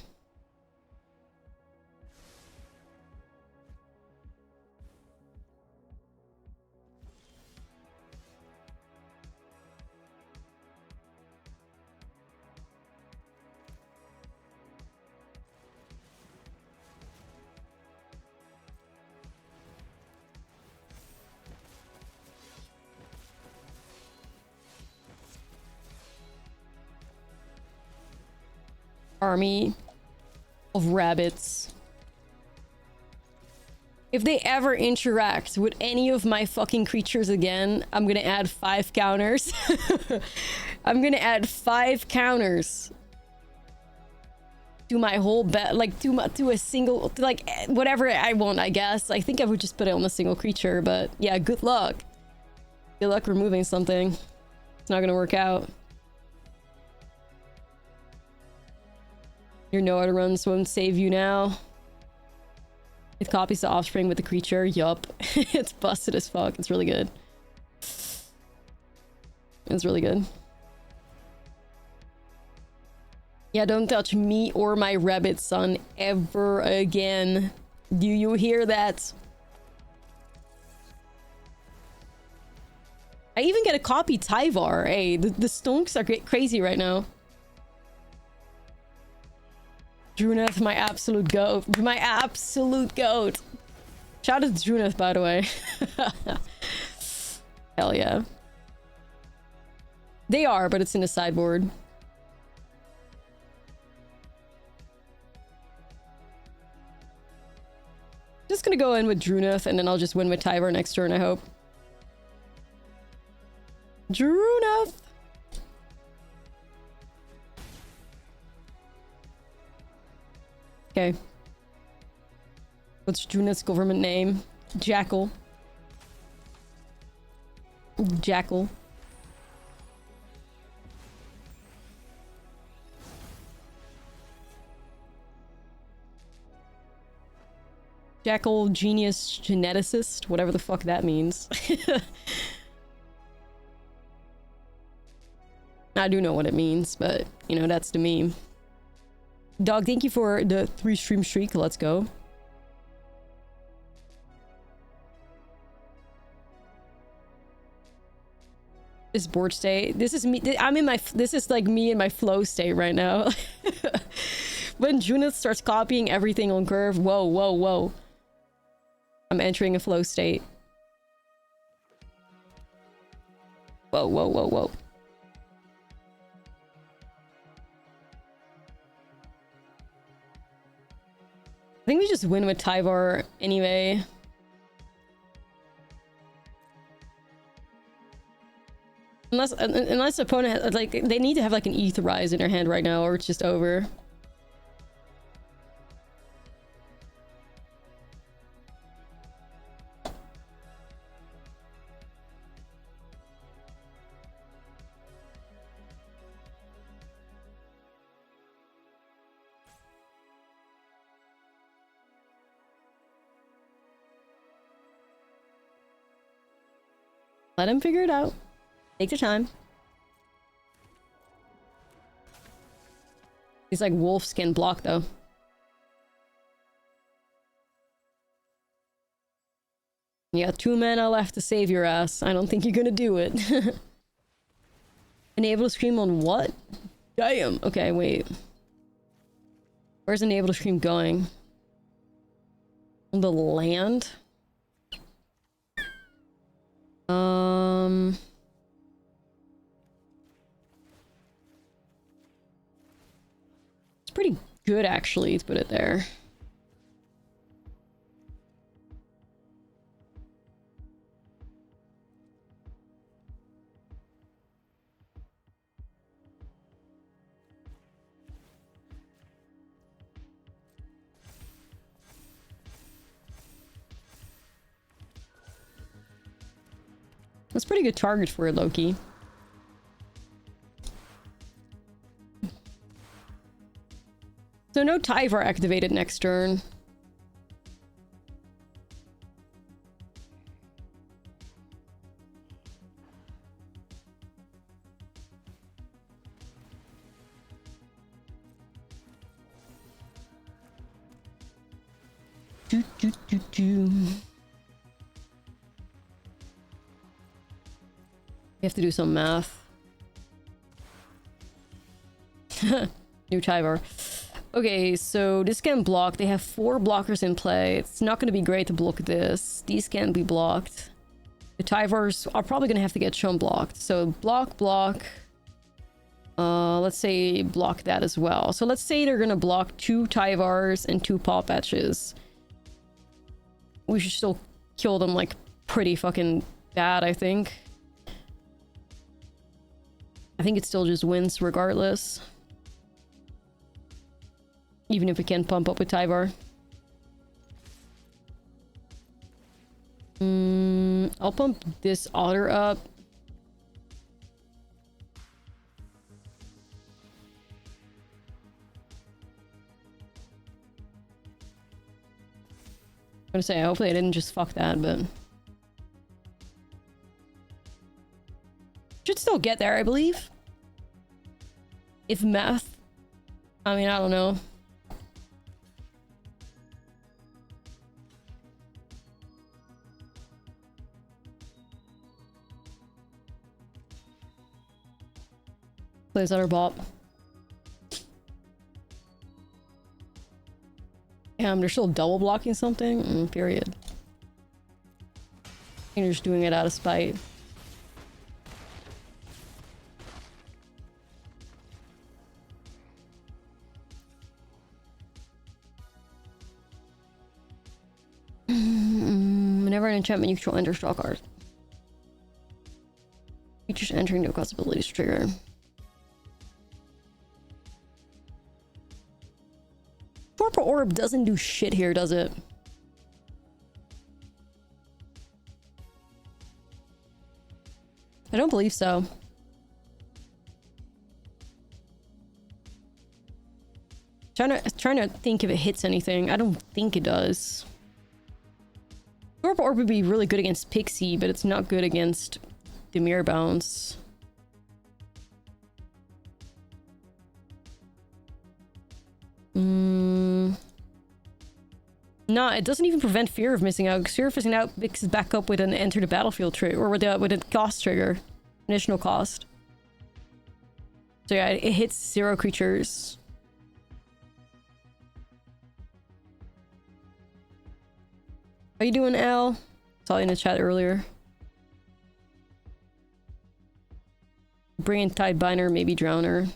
Army of rabbits. If they ever interact with any of my fucking creatures again, I'm gonna add 5 counters. I'm gonna add 5 counters to my whole bet, like to a single, like whatever I want, I guess. I think I would just put it on a single creature, but yeah, good luck. Good luck removing something. It's not gonna work out. Your no auto runs won't save you now. It copies the offspring with the creature. Yup. It's busted as fuck. It's really good. It's really good. Yeah, don't touch me or my rabbit son ever again. Do you hear that? I even get a copy Tyvar. Hey, the stonks are crazy right now. Druneth, my absolute goat. My absolute goat. Shout out to Druneth, by the way. Hell yeah. They are, but it's in the sideboard. Just gonna go in with Druneth, and then I'll just win with Tyvar next turn, I hope. Druneth! Okay. What's Druneth's government name? Jackal. Jackal. Jackal genius geneticist, whatever the fuck that means. I do know what it means, but you know, that's the meme. Dog, thank you for the 3 stream streak. Let's go. This board state. This is me. I'm in my. This is like me in my flow state right now. When Druneth starts copying everything on curve. Whoa, whoa, whoa. I'm entering a flow state. Whoa, whoa, whoa, whoa. I think we just win with Tyvar anyway. Unless the opponent has, like, they need to have like an Aetherize in their hand right now, or it's just over. Let him figure it out. Take your time. He's like wolf skin block though. You got 2 mana left to save your ass. I don't think you're gonna do it. Enable to scream on what? Damn. Okay, wait. Where's enable to scream going? On the land? It's pretty good actually to put it there. That's a pretty good target for it, Loki. So no Tyvar activated next turn. We have to do some math. New Tyvar. Okay, so this can block. They have 4 blockers in play. It's not going to be great to block this. These can't be blocked. The Tyvars are probably going to have to get chum blocked. So block, block. Let's say block that as well. So let's say they're going to block 2 Tyvars and 2 Paw Patches. We should still kill them like pretty fucking bad, I think. I think it still just wins regardless. Even if we can't pump up with Tyvar. I'll pump this Otter up. I'm gonna say, hopefully I didn't just fuck that, but... Should still get there, I believe. If math... I mean, I don't know. Plays Otter Bop. They're still double blocking something? Period. You're just doing it out of spite. Whenever an enchantment you control enters, draw a card. Features entering no cost abilities trigger. Torpor Orb doesn't do shit here, does it? I don't believe so. Trying to think if it hits anything. I don't think it does. Torpor Orb would be really good against Pixie, but it's not good against Dimir Bounce. No, it doesn't even prevent Fear of Missing Out. Fear of Missing Out mixes back up with an Enter the Battlefield trigger, or with a cost trigger, additional cost. So yeah, it hits 0 creatures. How you doing, Al? Saw you in the chat earlier. Bring in Tidebinder, maybe Drowner.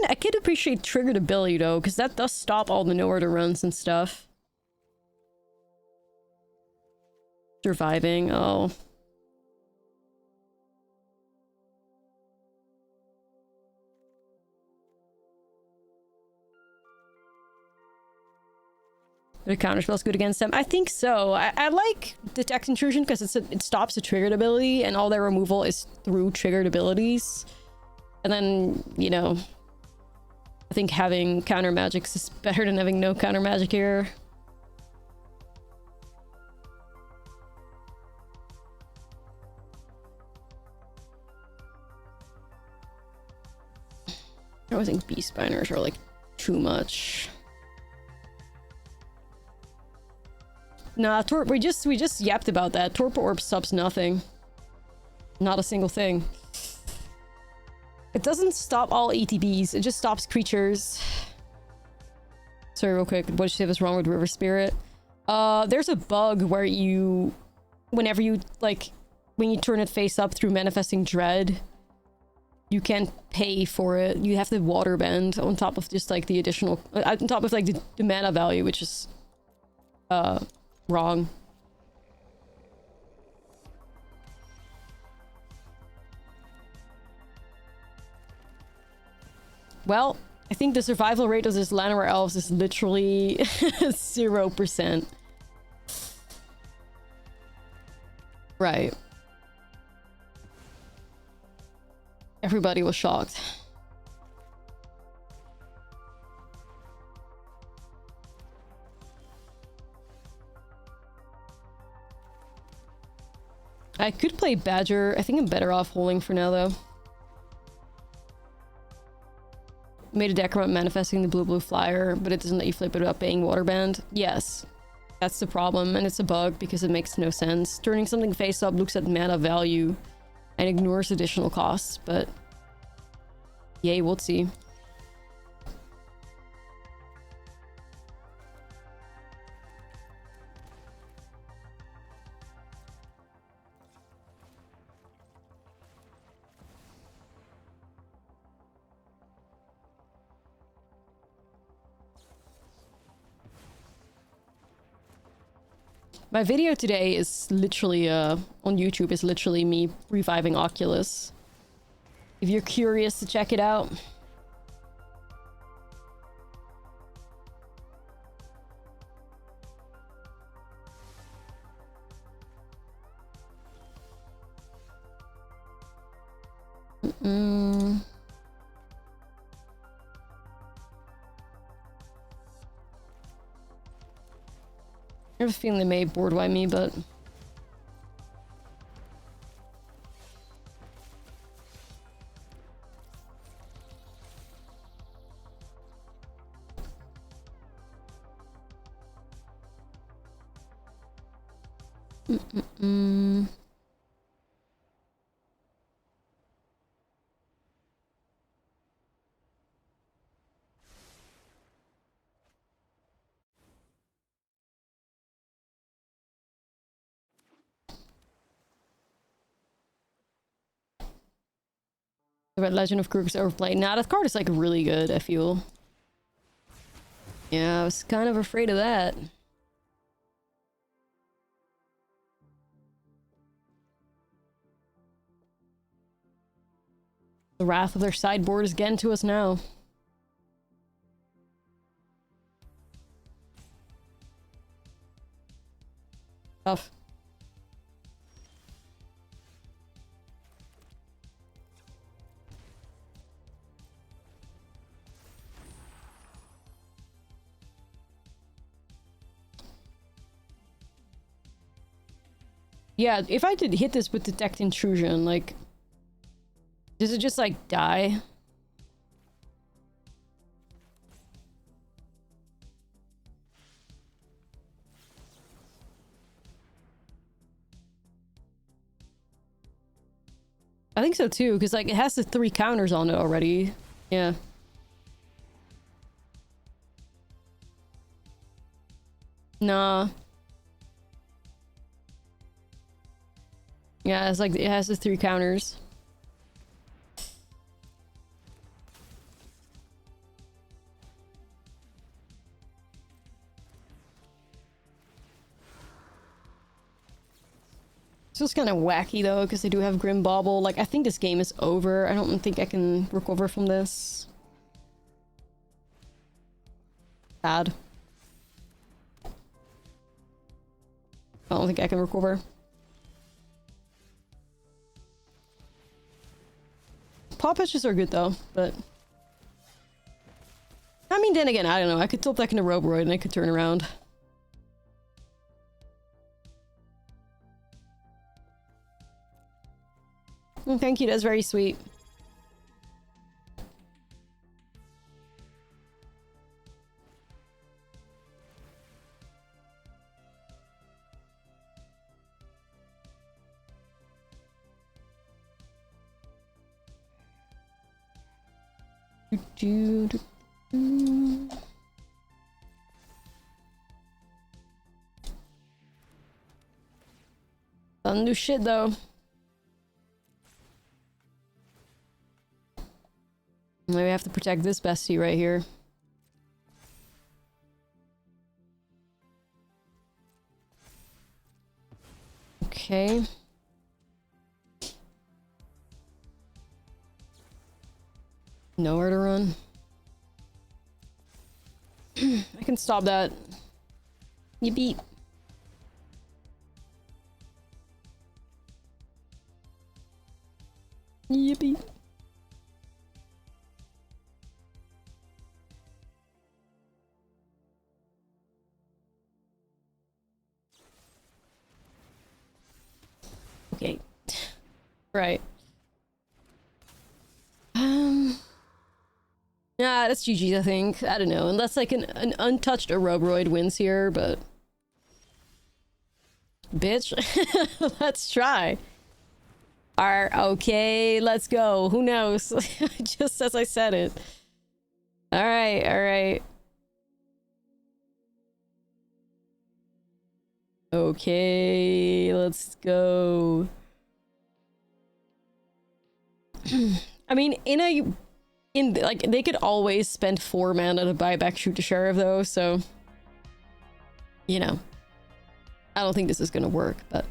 I could appreciate triggered ability though, because that does stop all the nowhere to runs and stuff. Surviving, oh. The counterspell's good against them. I think so. I like Detect Intrusion because it stops the triggered ability and all their removal is through triggered abilities. And then, you know, I think having counter magics is better than having no counter magic here. I always think Beast Binders are like too much. Nah, we just yapped about that. Torpor Orb subs nothing. Not a single thing. It doesn't stop all ATBs, it just stops creatures. Sorry, real quick, what did you say was wrong with River Spirit? There's a bug where you... Whenever you, like... When you turn it face up through Manifesting Dread, you can't pay for it. You have to water bend on top of just, like, the additional... on top of, like, the mana value, which is... wrong. Well, I think the survival rate of this Llanowar Elves is literally 0%. Right. Everybody was shocked. I could play Badger. I think I'm better off holding for now, though. Made a deck around manifesting the blue flyer, but it doesn't let you flip it without paying waterband. Yes, that's the problem, and it's a bug because it makes no sense. Turning something face up looks at mana value and ignores additional costs, but yay, we'll see. My video today is literally, on YouTube, is literally me reviving Oculus. If you're curious to check it out. I have a feeling they may board wipe me, but... The Red Legend of Krook is overplayed. Nah, that card is like really good, I feel. Yeah, I was kind of afraid of that. The wrath of their sideboard is getting to us now. Tough. Yeah, if I did hit this with Detect Intrusion, like... does it just, like, die? I think so, too, because, like, it has the 3 counters on it already. Yeah. Nah. Yeah, it's like, it has the 3 counters. This was kind of wacky though, because they do have Grim Bauble. Like, I think this game is over. I don't think I can recover from this. Sad. I don't think I can recover. Paw patches are good though, but... I mean, then again, I don't know. I could tilt back into Roboroid and I could turn around. Thank you, that's very sweet. Doesn't do shit though. Maybe I have to protect this bestie right here. Okay. Nowhere to run. I can stop that. Yippee. Yippee. Okay. Right. Nah, that's GG's, I think. I don't know. Unless like an untouched Aerobroid wins here, but... Bitch. Let's try. Alright, okay, let's go. Who knows? Just as I said it. Alright, alright. Okay, let's go. I mean, like, they could always spend 4 mana to buy back Shoot the Sheriff, though, so... You know. I don't think this is gonna work, but...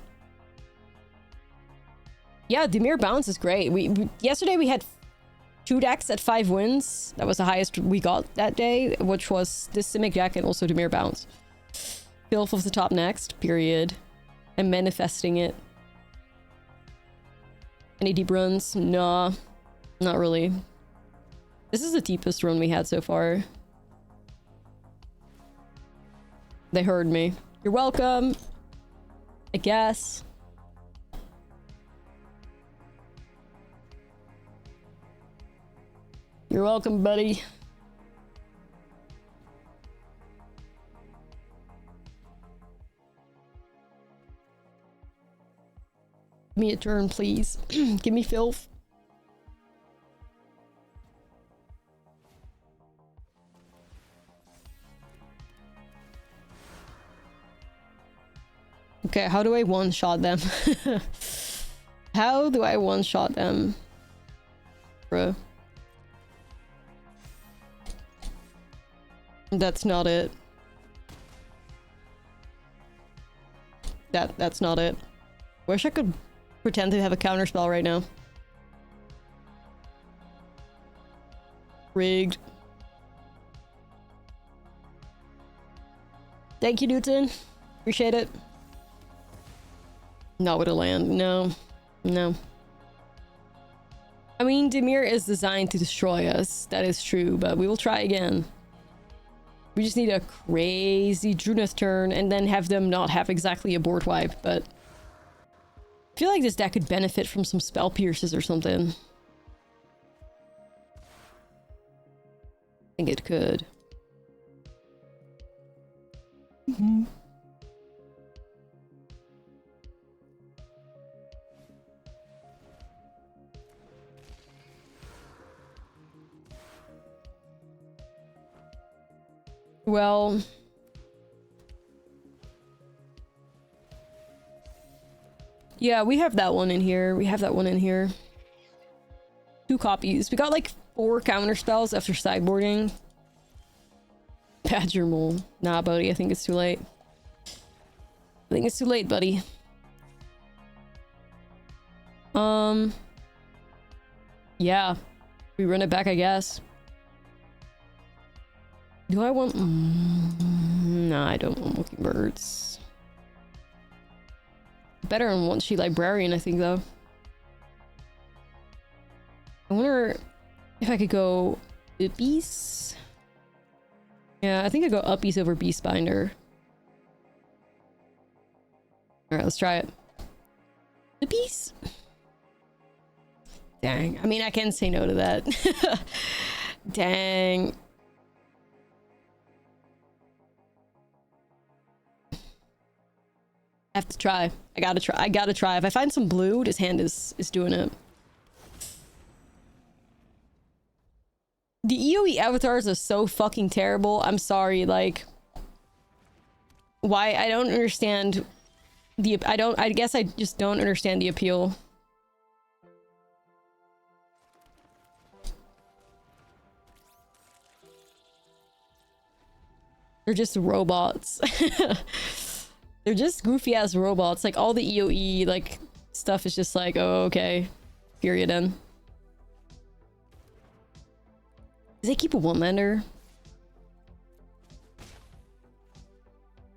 Yeah, Dimir Bounce is great. Yesterday we had 2 decks at 5 wins. That was the highest we got that day, which was this Simic deck and also Dimir Bounce. Filth of the top next, period. I'm manifesting it. Any deep runs? Nah, not really. This is the deepest run we had so far. They heard me. You're welcome. I guess. You're welcome, buddy. Give me a turn, please. Give me filth. Okay, how do I one-shot them? How do I one-shot them? Bruh. That's not it. That's not it. Wish I could pretend to have a counterspell right now. Rigged. Thank you, Newton. Appreciate it. Not with a land. No. No. I mean, Dimir is designed to destroy us. That is true, but we will try again. We just need a crazy Druneth turn and then have them not have exactly a board wipe, but... I feel like this deck could benefit from some spell pierces or something. I think it could. Well... Yeah, we have that one in here. We have that one in here. 2 copies. We got like 4 counter spells after sideboarding. Badger Mole. Nah, buddy. I think it's too late. I think it's too late, buddy. Yeah. We run it back, I guess. Do I want... Nah, I don't want Mockingbirds. Better on One Sheet Librarian, I think, though. I wonder if I could go Uppies. Yeah, I think I'd go Uppies over Beastbinder. Alright, let's try it. Uppies? Dang. I mean, I can say no to that. Dang. I have to try. I gotta try. I gotta try. If I find some blue, this hand is doing it. The EOE avatars are so fucking terrible. I'm sorry, like... Why? I don't understand the... I guess I just don't understand the appeal. They're just robots. They're just goofy ass robots. Like all the EOE like stuff is just like, oh, okay. Period end. Does they keep a 1-lander?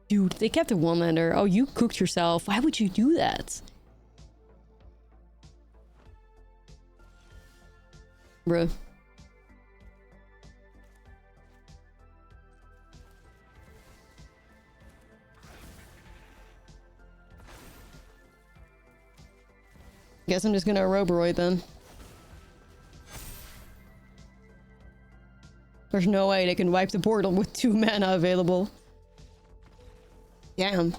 Dude, they kept a 1-lander. Oh, you cooked yourself. Why would you do that? Bruh. Guess I'm just gonna Aeroboroid then. There's no way they can wipe the portal with 2 mana available. Damn.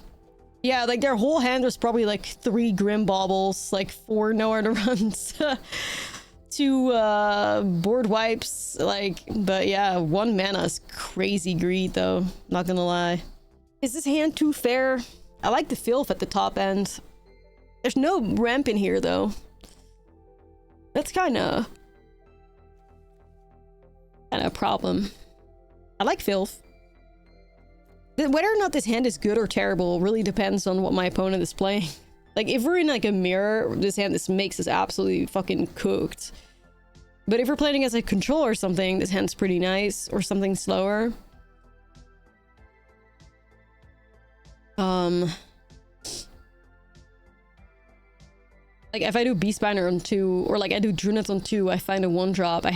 Yeah, like their whole hand was probably like 3 Grim Baubles, like 4 nowhere to runs, 2 board wipes, like, but yeah, 1 mana is crazy greed though, not gonna lie. Is this hand too fair? I like the filth at the top end. There's no ramp in here though. That's kinda a problem. I like filth. Whether or not this hand is good or terrible really depends on what my opponent is playing. Like, if we're in like a mirror, this hand makes us absolutely fucking cooked. But if we're playing as a control or something, this hand's pretty nice, or something slower. Like if I do Beastbinder on 2, or like I do Drunet on 2, I find a 1-drop. I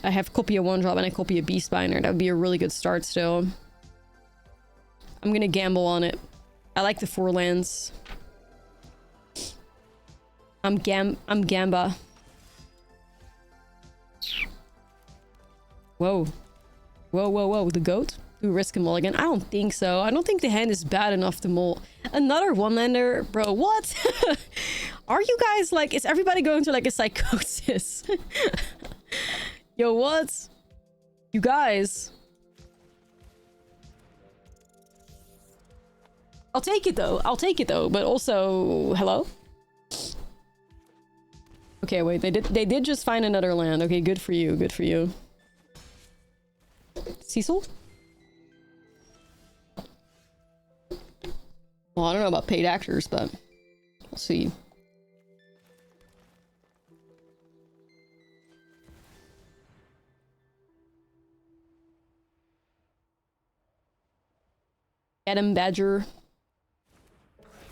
have copy a 1-drop and I copy a Beastbinder. That would be a really good start still. I'm gonna gamble on it. I like the 4 lands. I'm Gamba. Whoa. Whoa, whoa, whoa. The goat? Do we risk a mulligan? I don't think so. I don't think the hand is bad enough to mull. Another 1-lander? Bro, what? Are you guys like... Is everybody going to like a psychosis? Yo, what? You guys... I'll take it though. I'll take it though. But also... Hello? Okay, wait. They did just find another land. Okay, good for you. Good for you. Cecil? Well, I don't know about paid actors, but we'll see. Get him, Badger.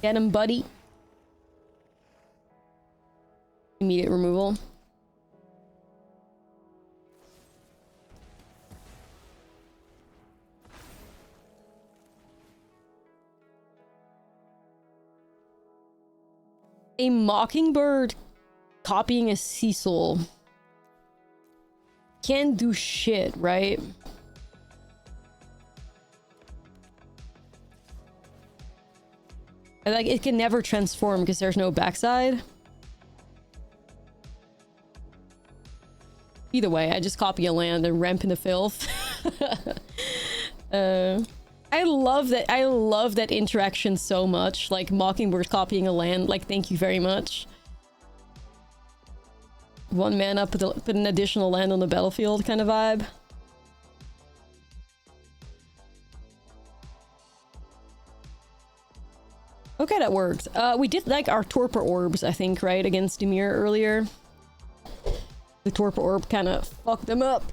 Get him, buddy. Immediate removal. A Mockingbird copying a Cecil can't do shit, right? Like, it can never transform because there's no backside. Either way, I just copy a land and ramp in the filth. I love that interaction so much. Like, Mockingbird copying a land. Like, thank you very much. 1 mana, put an additional land on the battlefield kind of vibe. Okay, that worked. We did like our Torpor Orbs, I think, right? Against Dimir earlier. The Torpor Orb kind of fucked them up.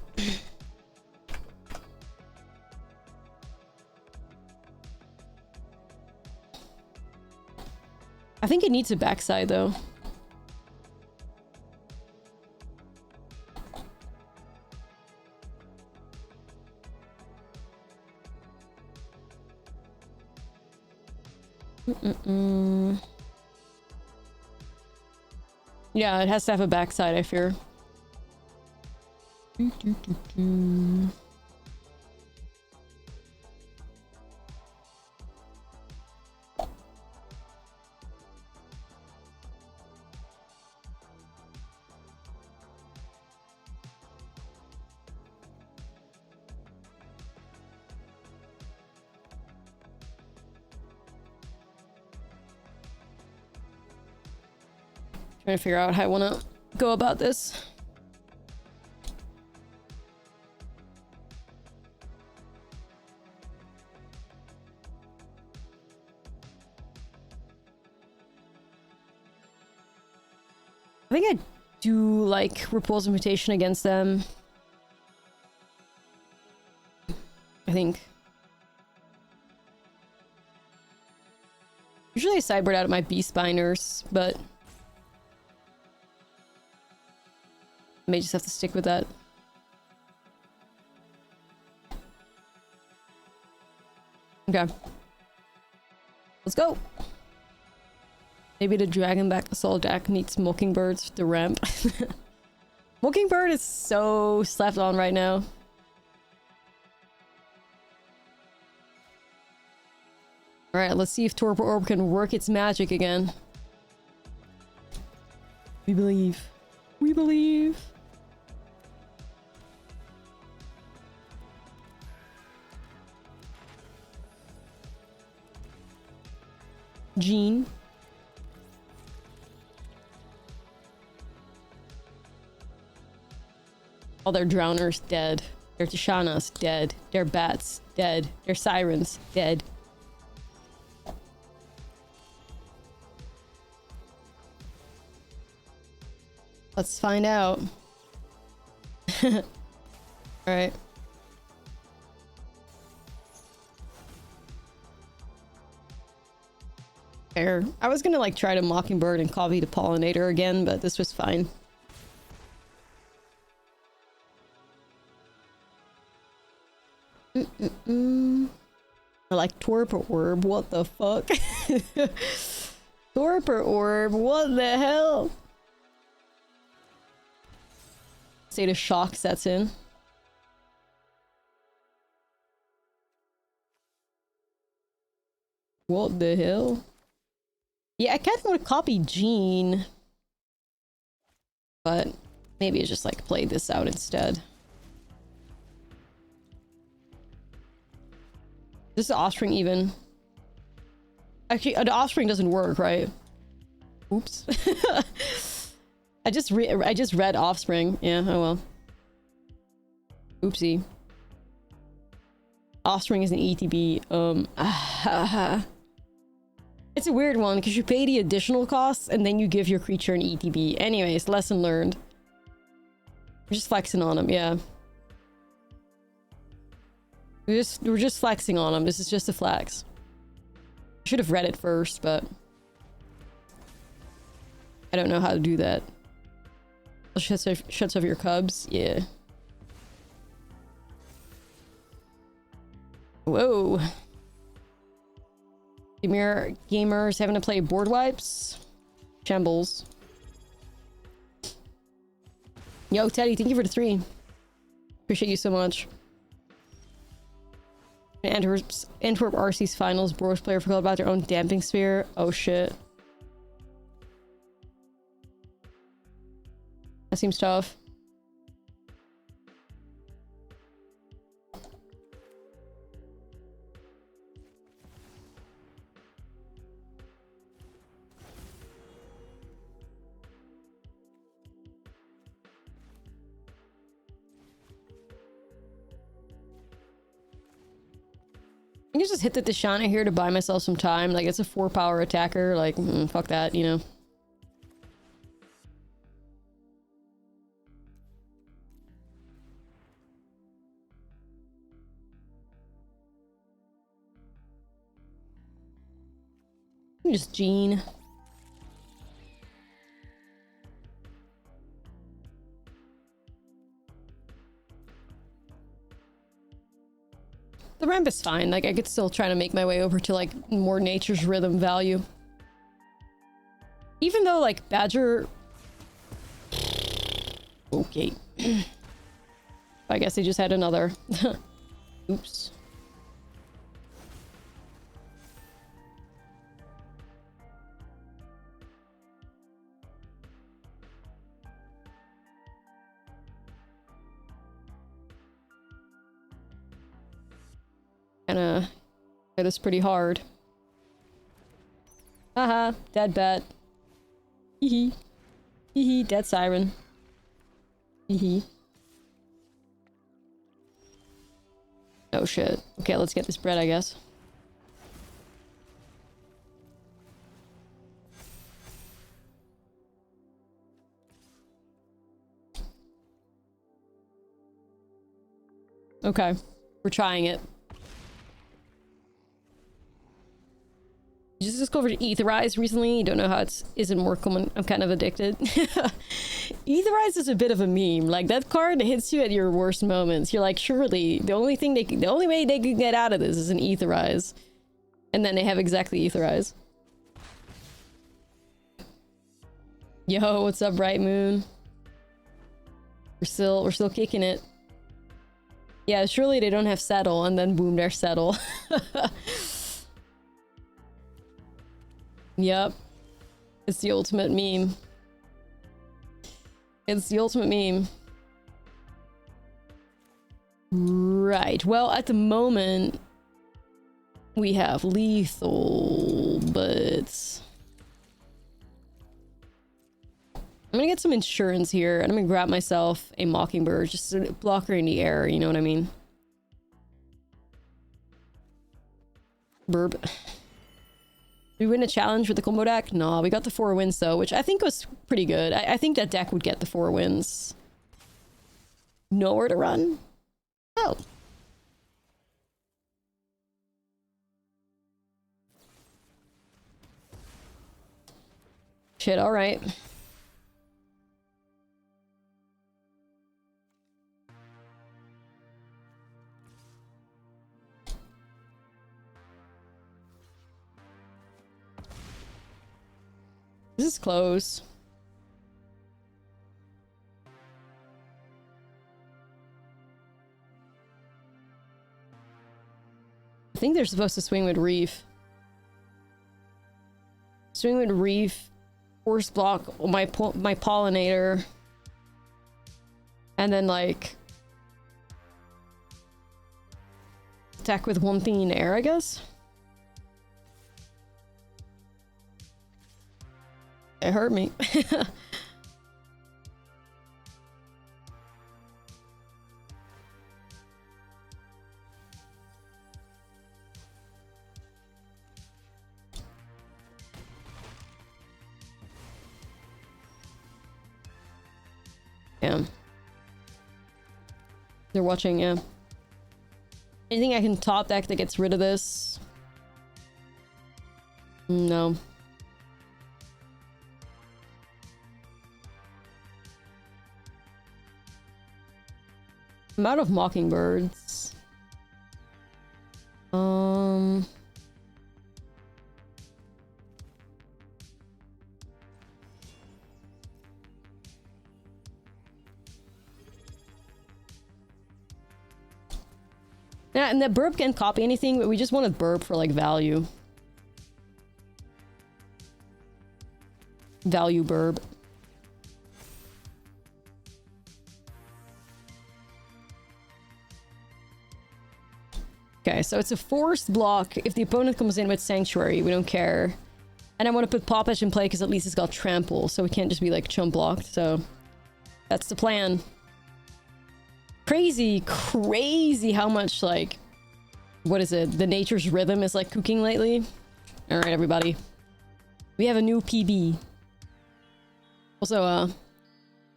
I think it needs a backside, though. Yeah, it has to have a backside, I fear. Trying to figure out how I want to go about this. I think I do like Repulsive Mutation against them. I think. Usually I sideboard out of my Beastbinders, but I may just have to stick with that. Okay. Let's go. Maybe the Dragon Back Assault deck needs Mockingbirds to ramp. Mockingbird is so slept on right now. Alright, let's see if Torpor Orb can work its magic again. We believe. We believe. Jean. All their drowners dead. Their Tishanas dead. Their bats dead. Their sirens dead. Let's find out. Alright. There. I was gonna like try to Mockingbird and copy the Pollinator again, but this was fine. I like Torpor Orb, what the fuck? Torpor Orb, what the hell? State of shock sets in. What the hell? Yeah, I kind of want to copy Jean. But maybe I just like play this out instead. This is Offspring even. Actually, the Offspring doesn't work, right? Oops. I just read Offspring. Yeah, oh well. Oopsie. Offspring is an ETB. It's a weird one because you pay the additional costs and then you give your creature an ETB. Anyways, lesson learned. We're just flexing on him, yeah. We're just flexing on him. This is just a flex. I should have read it first, but I don't know how to do that. Shuts off your cubs. Yeah. Whoa. Gamers having to play board wipes. Shambles. Yo, Teddy, thank you for the 3. Appreciate you so much. Antwerp RC's finals. Boros player forgot about their own damping sphere. Oh shit. That seems tough. I can just hit the Tishana here to buy myself some time. Like, it's a 4-power attacker. Like, fuck that, you know. Just Jean. The ramp is fine. Like, I could still try to make my way over to, like, more Nature's Rhythm value. Even though, like, Badger... Okay. I guess he just had another. Oops. Kinda hit us pretty hard. Haha, dead bat. Hee hee, dead siren. Hee. Oh shit. Okay, let's get this bread, I guess. Okay, we're trying it. You just discovered Aetherize recently. You don't know how it isn't more common. I'm kind of addicted. Aetherize is a bit of a meme. Like, that card hits you at your worst moments. You're like, surely the only way they can get out of this is an Aetherize, and then they have exactly Aetherize. Yo, what's up, Bright Moon? We're still kicking it. Yeah, surely they don't have settle, and then boom, there's settle. Yep. It's the ultimate meme. It's the ultimate meme. Right. Well, at the moment, we have lethal, but I'm gonna get some insurance here, and I'm gonna grab myself a Mockingbird, just a blocker in the air, you know what I mean? Burb. Did we win a challenge with the combo deck? No, we got the 4 wins though, which I think was pretty good. I think that deck would get the 4 wins. Nowhere to run? Oh. Shit, alright. This is close. I think they're supposed to swing with Reef. Swing with Reef, force block my pollinator, and then like attack with one thing in air, I guess. It hurt me. Yeah. They're watching, yeah. Anything I can top deck that gets rid of this? No. I'm out of Mockingbirds. Yeah, and the burp can't copy anything, but we just wanted burp for like value. Value burp. Okay, so it's a forced block. If the opponent comes in with Sanctuary, we don't care. And I want to put Pop Edge in play because at least it's got Trample, so we can't just be like chump blocked, so that's the plan. Crazy, crazy how much like, what is it? The Nature's Rhythm is like cooking lately. All right, everybody. We have a new PB. Also,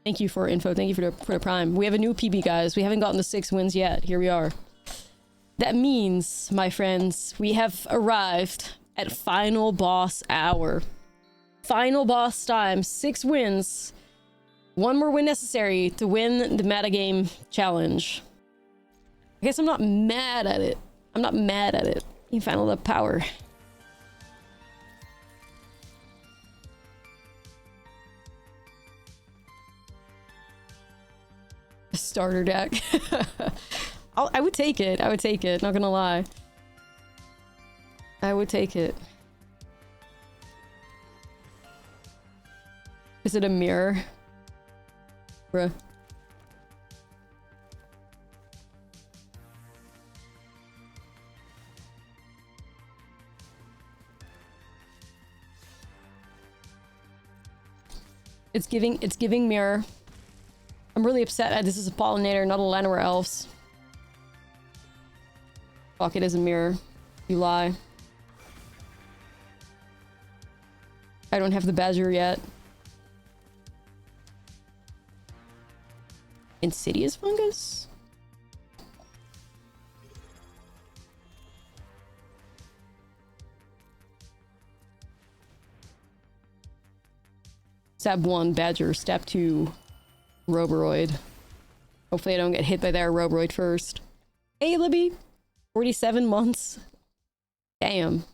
thank you for info. Thank you for the prime. We have a new PB, guys. We haven't gotten the 6 wins yet. Here we are. That means, my friends, we have arrived at final boss hour. Final boss time. 6 wins. 1 more win necessary to win the metagame challenge. I guess I'm not mad at it. I'm not mad at it. You final the power. Starter deck. I would take it. I would take it. Not gonna lie. I would take it. Is it a mirror? Bruh. It's giving mirror. I'm really upset. This is a pollinator, not a Llanowar Elves. Fuck, it is a mirror. You lie. I don't have the Badger yet. Insidious Fungus? Step 1, Badger. Step 2, Roboroid. Hopefully I don't get hit by their Roboroid first. Hey, Libby! 47 months. Damn.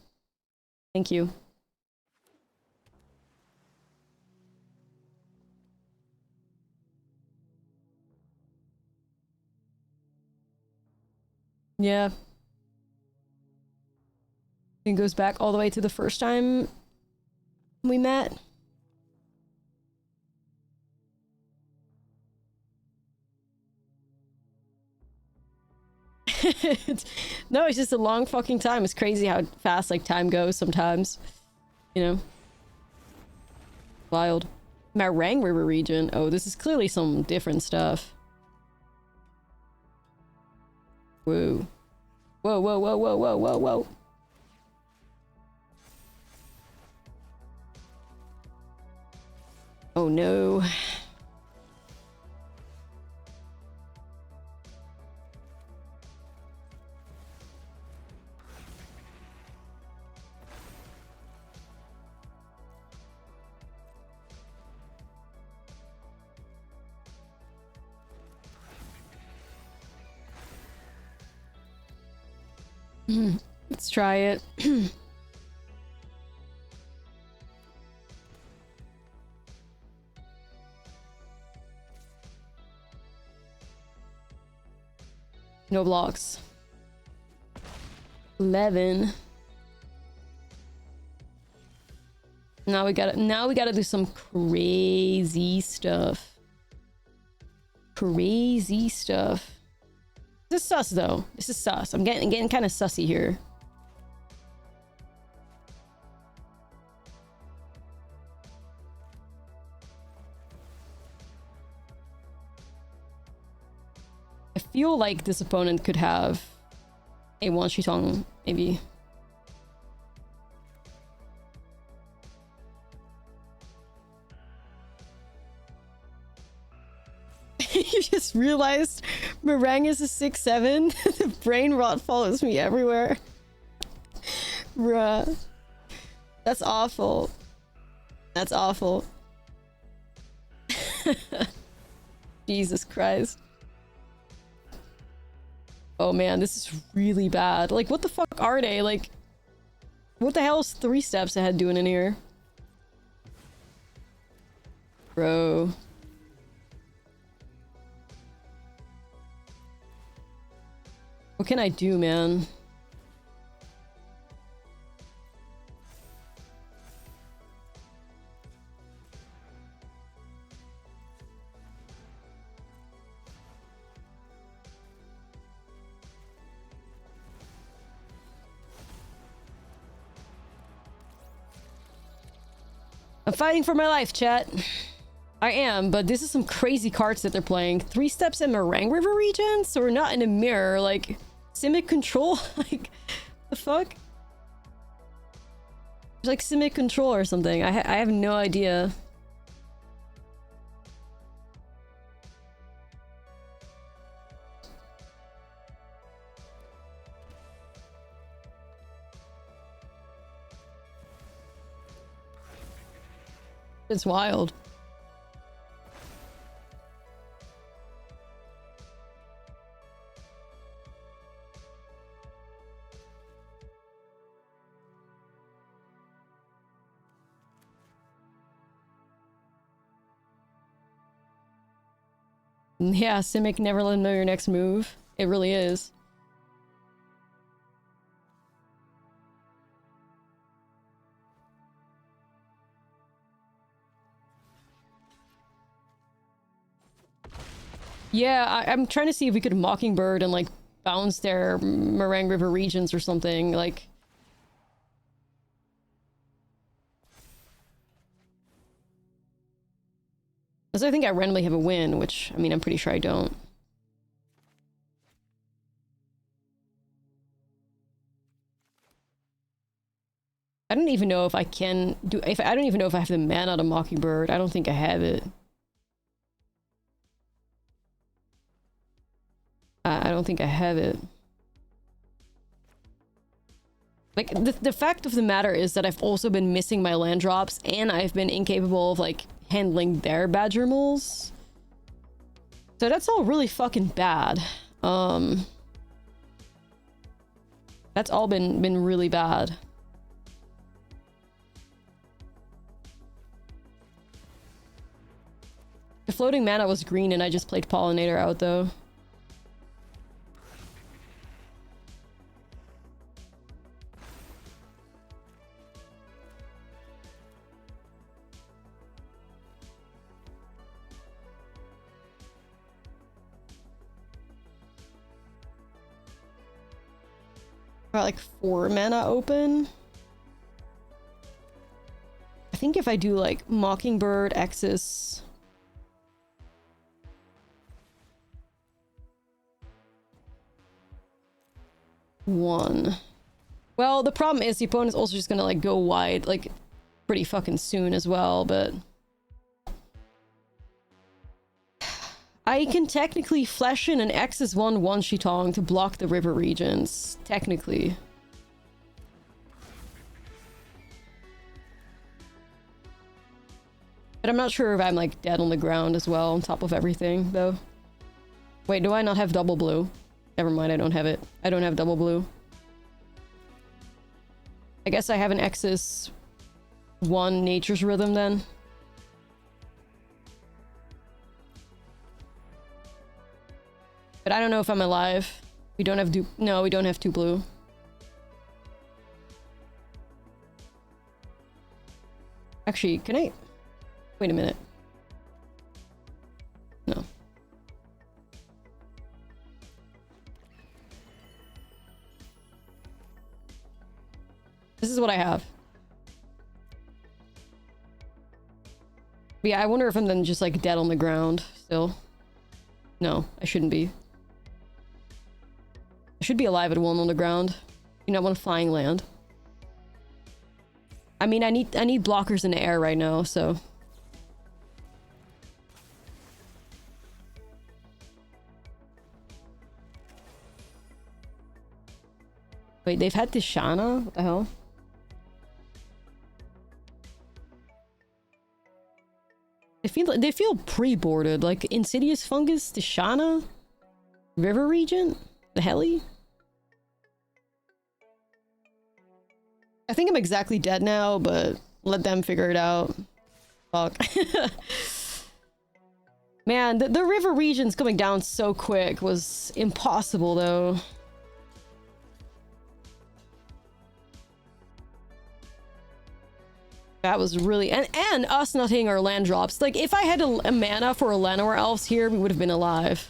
Thank you. Yeah. It goes back all the way to the first time we met. No, it's just a long fucking time. It's crazy how fast like time goes sometimes. You know? Wild. Marang River region. Oh, this is clearly some different stuff. Whoa. Whoa, whoa, whoa, whoa, whoa, whoa, whoa. Oh no. Let's try it. No blocks. 11. Now we gotta do some crazy stuff. Crazy stuff. This is sus though. This is sus. I'm getting kind of sussy here. I feel like this opponent could have a one shitong, maybe. You just realized Meringue is a 6-7. The brain rot follows me everywhere. Bruh. That's awful. That's awful. Jesus Christ. Oh man, this is really bad. Like, what the fuck are they? Like, what the hell is 3 steps ahead doing in here? Bro. What can I do, man? I'm fighting for my life, chat. I am, but this is some crazy cards that they're playing. 3 steps in Meringue River region? So we're not in a mirror, like... Simic control? Like, the fuck? It's like Simic control or something. I have no idea. It's wild. Yeah, Simic, never let them know your next move. It really is. Yeah, I'm trying to see if we could Mockingbird and like bounce their Meringue River regions or something, like... Because I think I randomly have a win, which, I mean, I'm pretty sure I don't. I don't even know if I can do... I don't even know if I have the mana to Mockingbird. I don't think I have it. I don't think I have it. Like, the fact of the matter is that I've also been missing my land drops, and I've been incapable of, like, handling their Badger Moles. So that's all really fucking bad. That's all been really bad. The floating mana was green and I just played Pollinator out though. Got like 4 mana open. I think if I do like Mockingbird, Exis. One. Well, the problem is the opponent's also just gonna like go wide like pretty fucking soon as well, but I can technically flash in an X's 1/1 Shitong to block the river regions. Technically. But I'm not sure if I'm like dead on the ground as well on top of everything though. Wait, do I not have double blue? Never mind, I don't have it. I don't have double blue. I guess I have an X's 1 Nature's Rhythm then. But I don't know if I'm alive. We don't have no, we don't have 2 blue. Actually, can I... Wait a minute. No. This is what I have. But yeah, I wonder if I'm then just like dead on the ground still. No, I shouldn't be. I should be alive at 1 on the ground. You know, I want flying land. I mean, I need blockers in the air right now, so... Wait, they've had Tishana? What the hell? They feel pre-boarded, like Insidious Fungus, Tishana, River Regent, the Heli. I think I'm exactly dead now, but let them figure it out. Fuck. Man, the River Regions coming down so quick was impossible though. That was really... And us not hitting our land drops. Like, if I had a mana for a Llanowar Elves here, we would have been alive.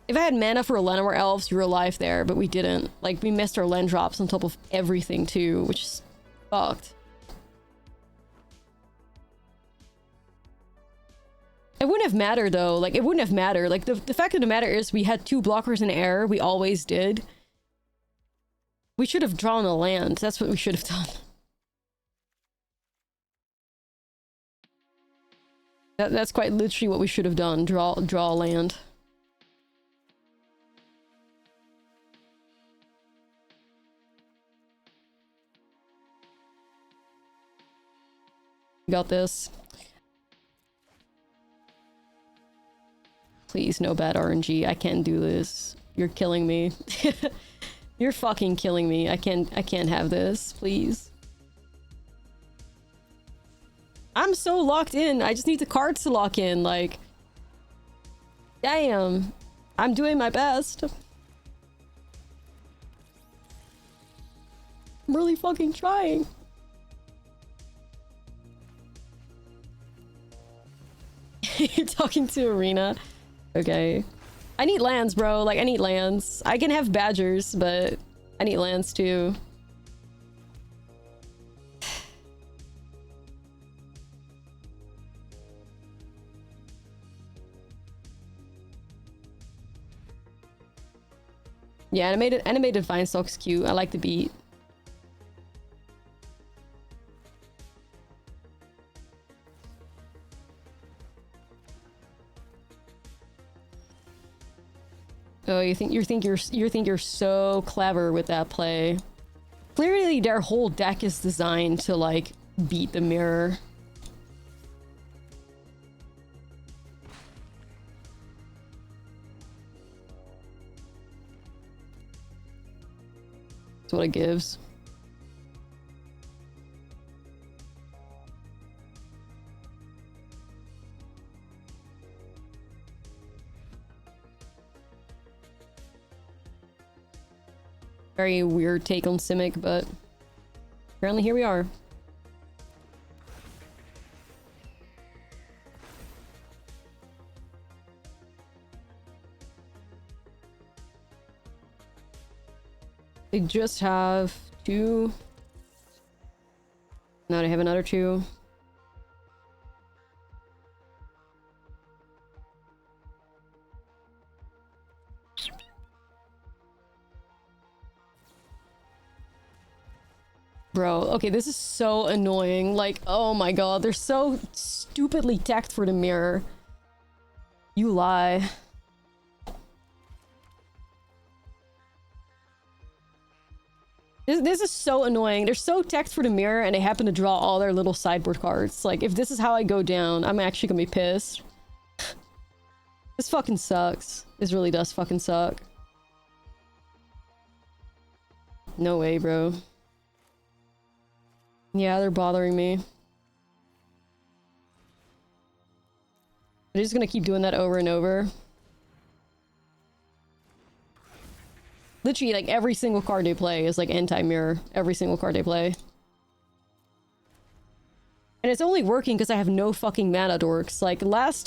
If I had mana for a Llanowar Elves, you were alive there, but we didn't. Like, we missed our land drops on top of everything, too, which is fucked. It wouldn't have mattered, though. Like, it wouldn't have mattered. Like, the fact of the matter is we had 2 blockers in air. We always did. We should have drawn a land. That's what we should have done. That's quite literally what we should have done. Draw land. Got this. Please, no bad RNG. I can't do this. You're killing me. You're fucking killing me. I can't have this. Please. I'm so locked in. I just need the cards to lock in. Like, damn. I'm doing my best. I'm really fucking trying. You're talking to Arena. Okay. I need lands, bro. Like, I need lands. I can have badgers, but I need lands too. Yeah, animated Vinestock's cute. I like the beat. Oh, you think you're so clever with that play. Clearly their whole deck is designed to like beat the mirror. That's what it gives. Very weird take on Simic, but apparently here we are. They just have 2. Now they have another 2. Bro, okay, this is so annoying. Like, oh my god, they're so stupidly tacked for the mirror. You lie. This is so annoying. They're so tacked for the mirror and they happen to draw all their little sideboard cards. Like, if this is how I go down, I'm actually gonna be pissed. This fucking sucks. This really does fucking suck. No way, bro. Yeah, they're bothering me. They're just gonna keep doing that over and over. Literally, like, every single card they play is, like, anti-mirror. Every single card they play. And it's only working because I have no fucking mana dorks. Like, last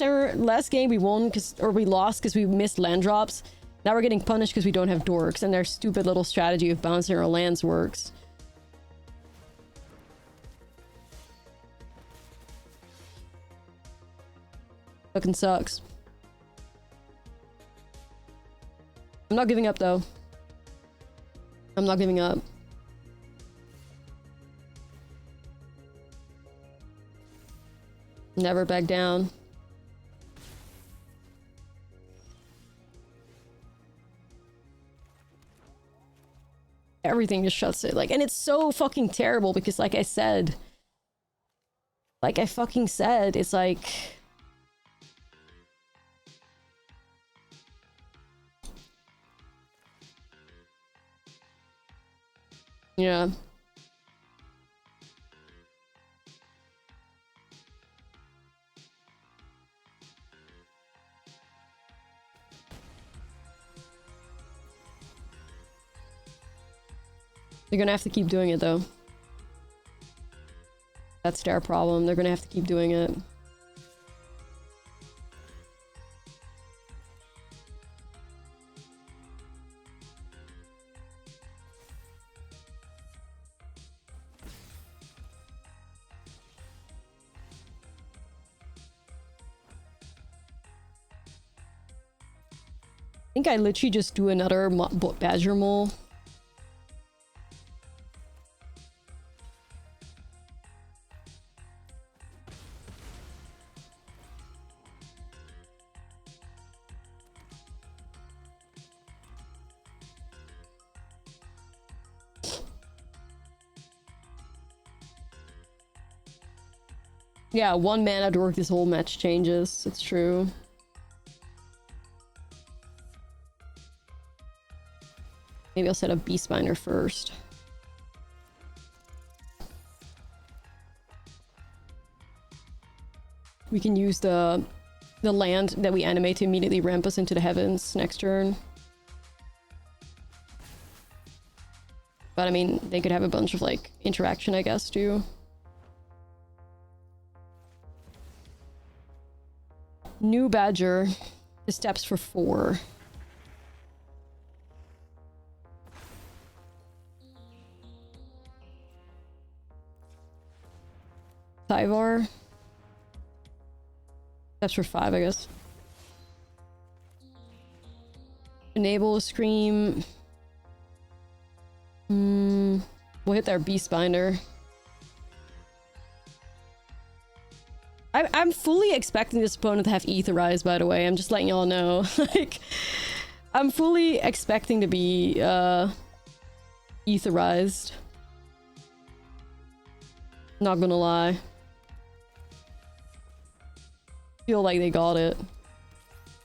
game we won or we lost because we missed land drops. Now we're getting punished because we don't have dorks, and their stupid little strategy of bouncing our lands works. Fucking sucks. I'm not giving up, though. I'm not giving up. Never back down. Everything just shuts it. Like, and it's so fucking terrible because, like I said... Like I fucking said, it's like... Yeah. They're gonna have to keep doing it, though. That's their problem. They're gonna have to keep doing it. I think I literally just do another badger mole. Yeah, 1 mana to work this whole match changes. It's true. Maybe I'll set up Beastbinder first. We can use the land that we animate to immediately ramp us into the heavens next turn. But I mean, they could have a bunch of like interaction, I guess, too. New Badger. The steps for 4. Tyvar. That's for 5, I guess. Enable a Scream. We'll hit their Beastbinder. I'm fully expecting this opponent to have Aetherized, by the way. I'm just letting y'all know. Like, I'm fully expecting to be Aetherized. Not gonna lie. Feel like they got it.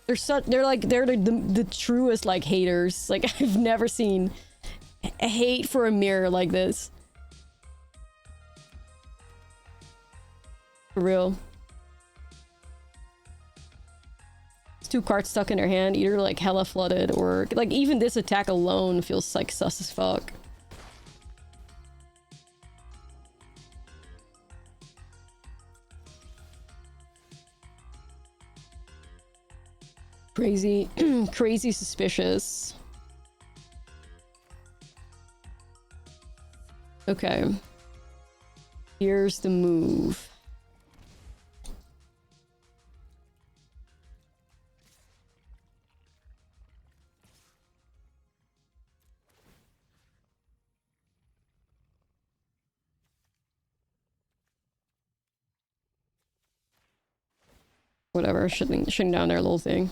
They're the truest like haters. Like, I've never seen a hate for a mirror like this. For real. It's 2 cards stuck in their hand, either like hella flooded or like even this attack alone feels like sus as fuck. Crazy, crazy suspicious. Okay. Here's the move. Whatever, shutting down their little thing.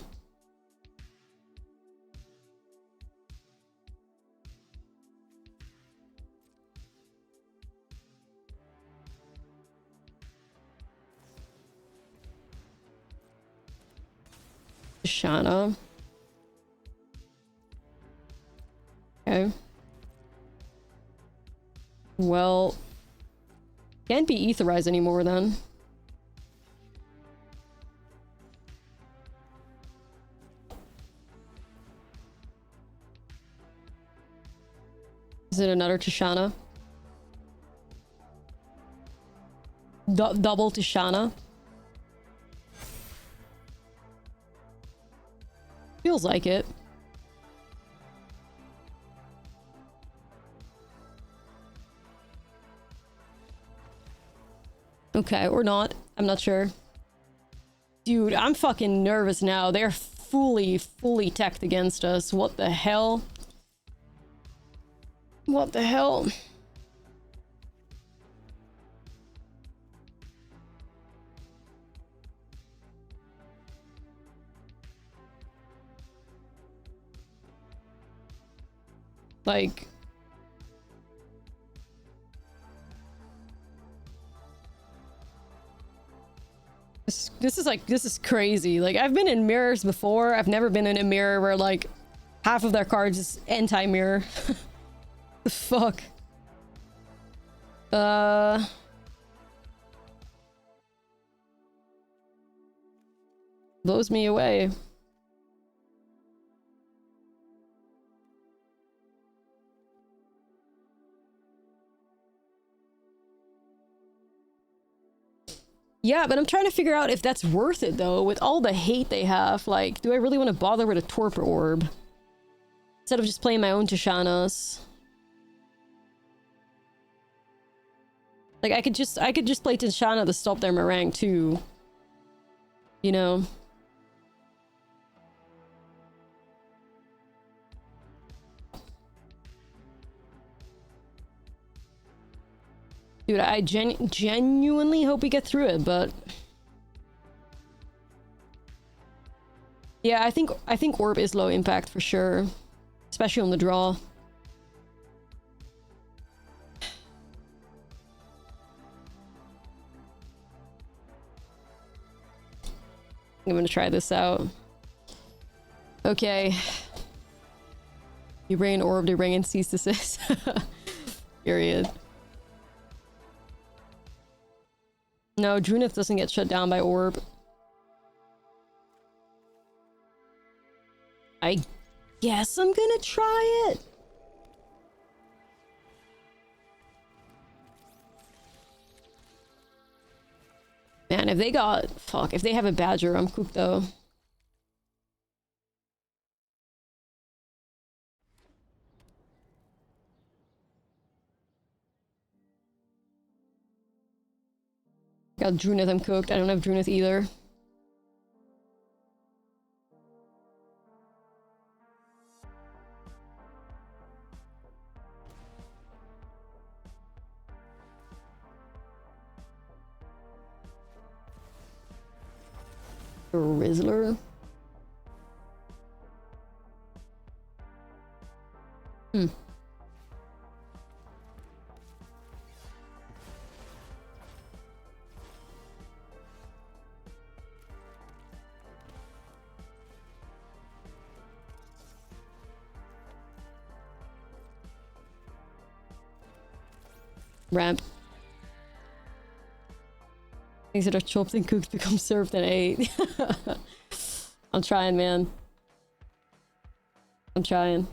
Shana. Okay. Well, can't be etherized anymore then. Is it another Tishana? Double Tishana? Feels like it. Okay, or not. I'm not sure. Dude, I'm fucking nervous now. They're fully teched against us. What the hell? What the hell? Like... This is crazy. Like, I've been in mirrors before. I've never been in a mirror where, like, half of their cards is anti-mirror. The fuck? Blows me away. Yeah, but I'm trying to figure out if that's worth it, though, with all the hate they have. Like, do I really want to bother with a Torpor Orb? Instead of just playing my own Tishanas. Like, I could just play Tishana to stop their meringue, too. You know? Dude, I genuinely hope we get through it, but... Yeah, I think Orb is low impact for sure. Especially on the draw. I'm gonna try this out. Okay. You bring an Orb, they bring in Cease Desist. Period. No, Drunith doesn't get shut down by Orb. I guess I'm gonna try it. Man, if they got... Fuck, if they have a Badger, I'm cooked though. Got Drunith, I'm cooked. I don't have Drunith either. Rizzler. Ramp. Things that are chopped and cooked become served and ate. I'm trying, man. I'm trying.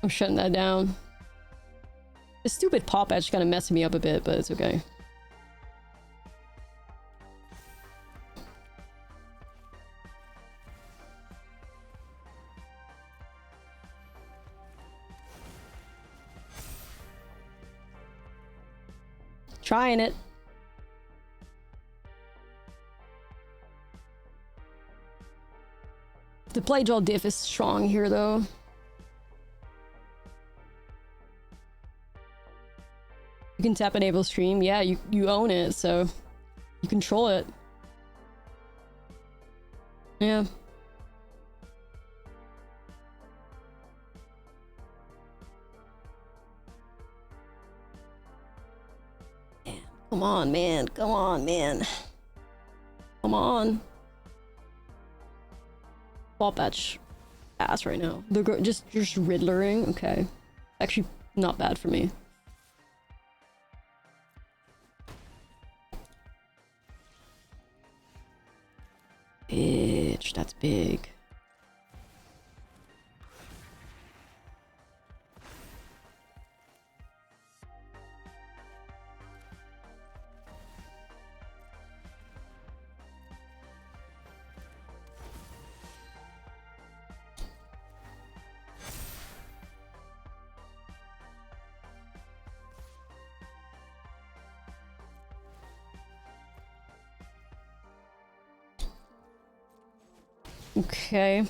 I'm shutting that down. The stupid pop edge kind of messing me up a bit, but it's okay. Trying it. The play draw diff is strong here, though. You can tap enable stream. Yeah, you own it, so you control it. Yeah. Come on, man. Come on, man. Come on. Ball patch ass right now. They're just riddlering. Okay. Actually, not bad for me. Bitch, that's big. Okay.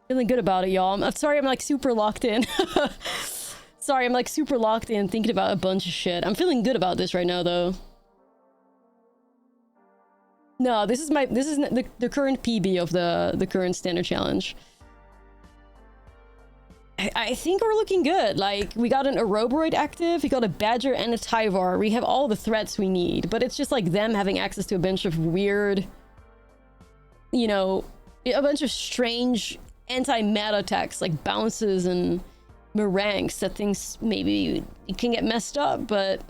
Feeling good about it, y'all. I'm sorry I'm like super locked in. Sorry, I'm like super locked in thinking about a bunch of shit. I'm feeling good about this right now, though. No, this is the current PB of the current standard challenge. I think we're looking good. Like, we got an Ouroboros active, we got a Badger and a Tyvar. We have all the threats we need, but it's just like them having access to a bunch of weird, you know, a bunch of strange anti-meta attacks like bounces and meringues that things maybe it can get messed up, but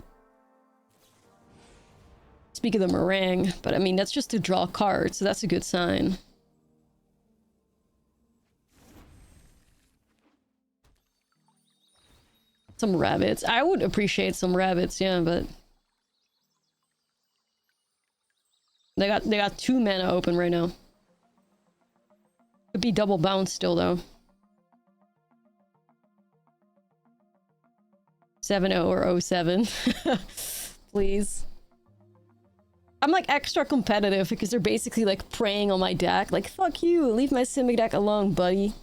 speak of the meringue, but I mean that's just to draw a card, so that's a good sign. Some rabbits. I would appreciate some rabbits, yeah, but they got 2 mana open right now. Could be double bounce still though. 7-0 or 07. Please. I'm like extra competitive because they're basically like preying on my deck. Like, fuck you, leave my Simic deck alone, buddy.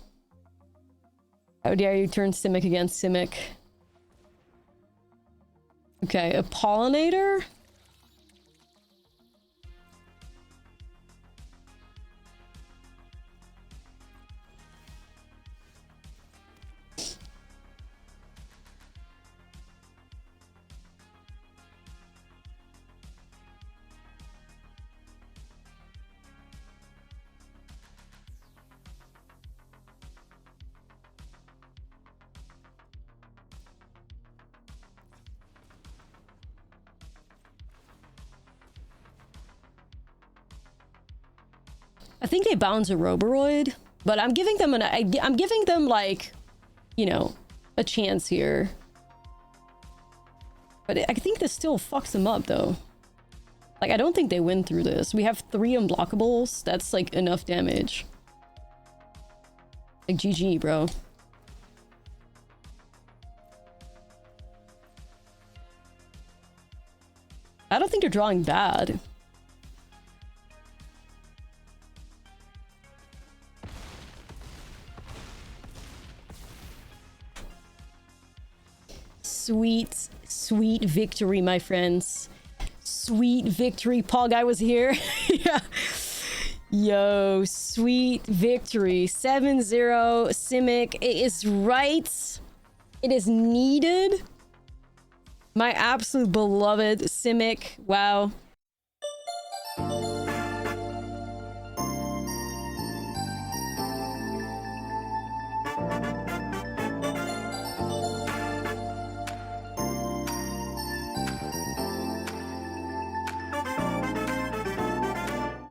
How dare you turn Simic against Simic. Okay, a Pollinator? I think they bounce a Roboroid, but I'm giving them I'm giving them like, you know, a chance here. But I think this still fucks them up though. Like, I don't think they win through this. We have 3 unblockables. That's like enough damage. Like, GG, bro. I don't think they're drawing bad. Sweet, sweet victory, my friends. Sweet victory. Paul Guy was here. Yeah. Yo, sweet victory. 7-0 Simic. It is right. It is needed. My absolute beloved Simic. Wow.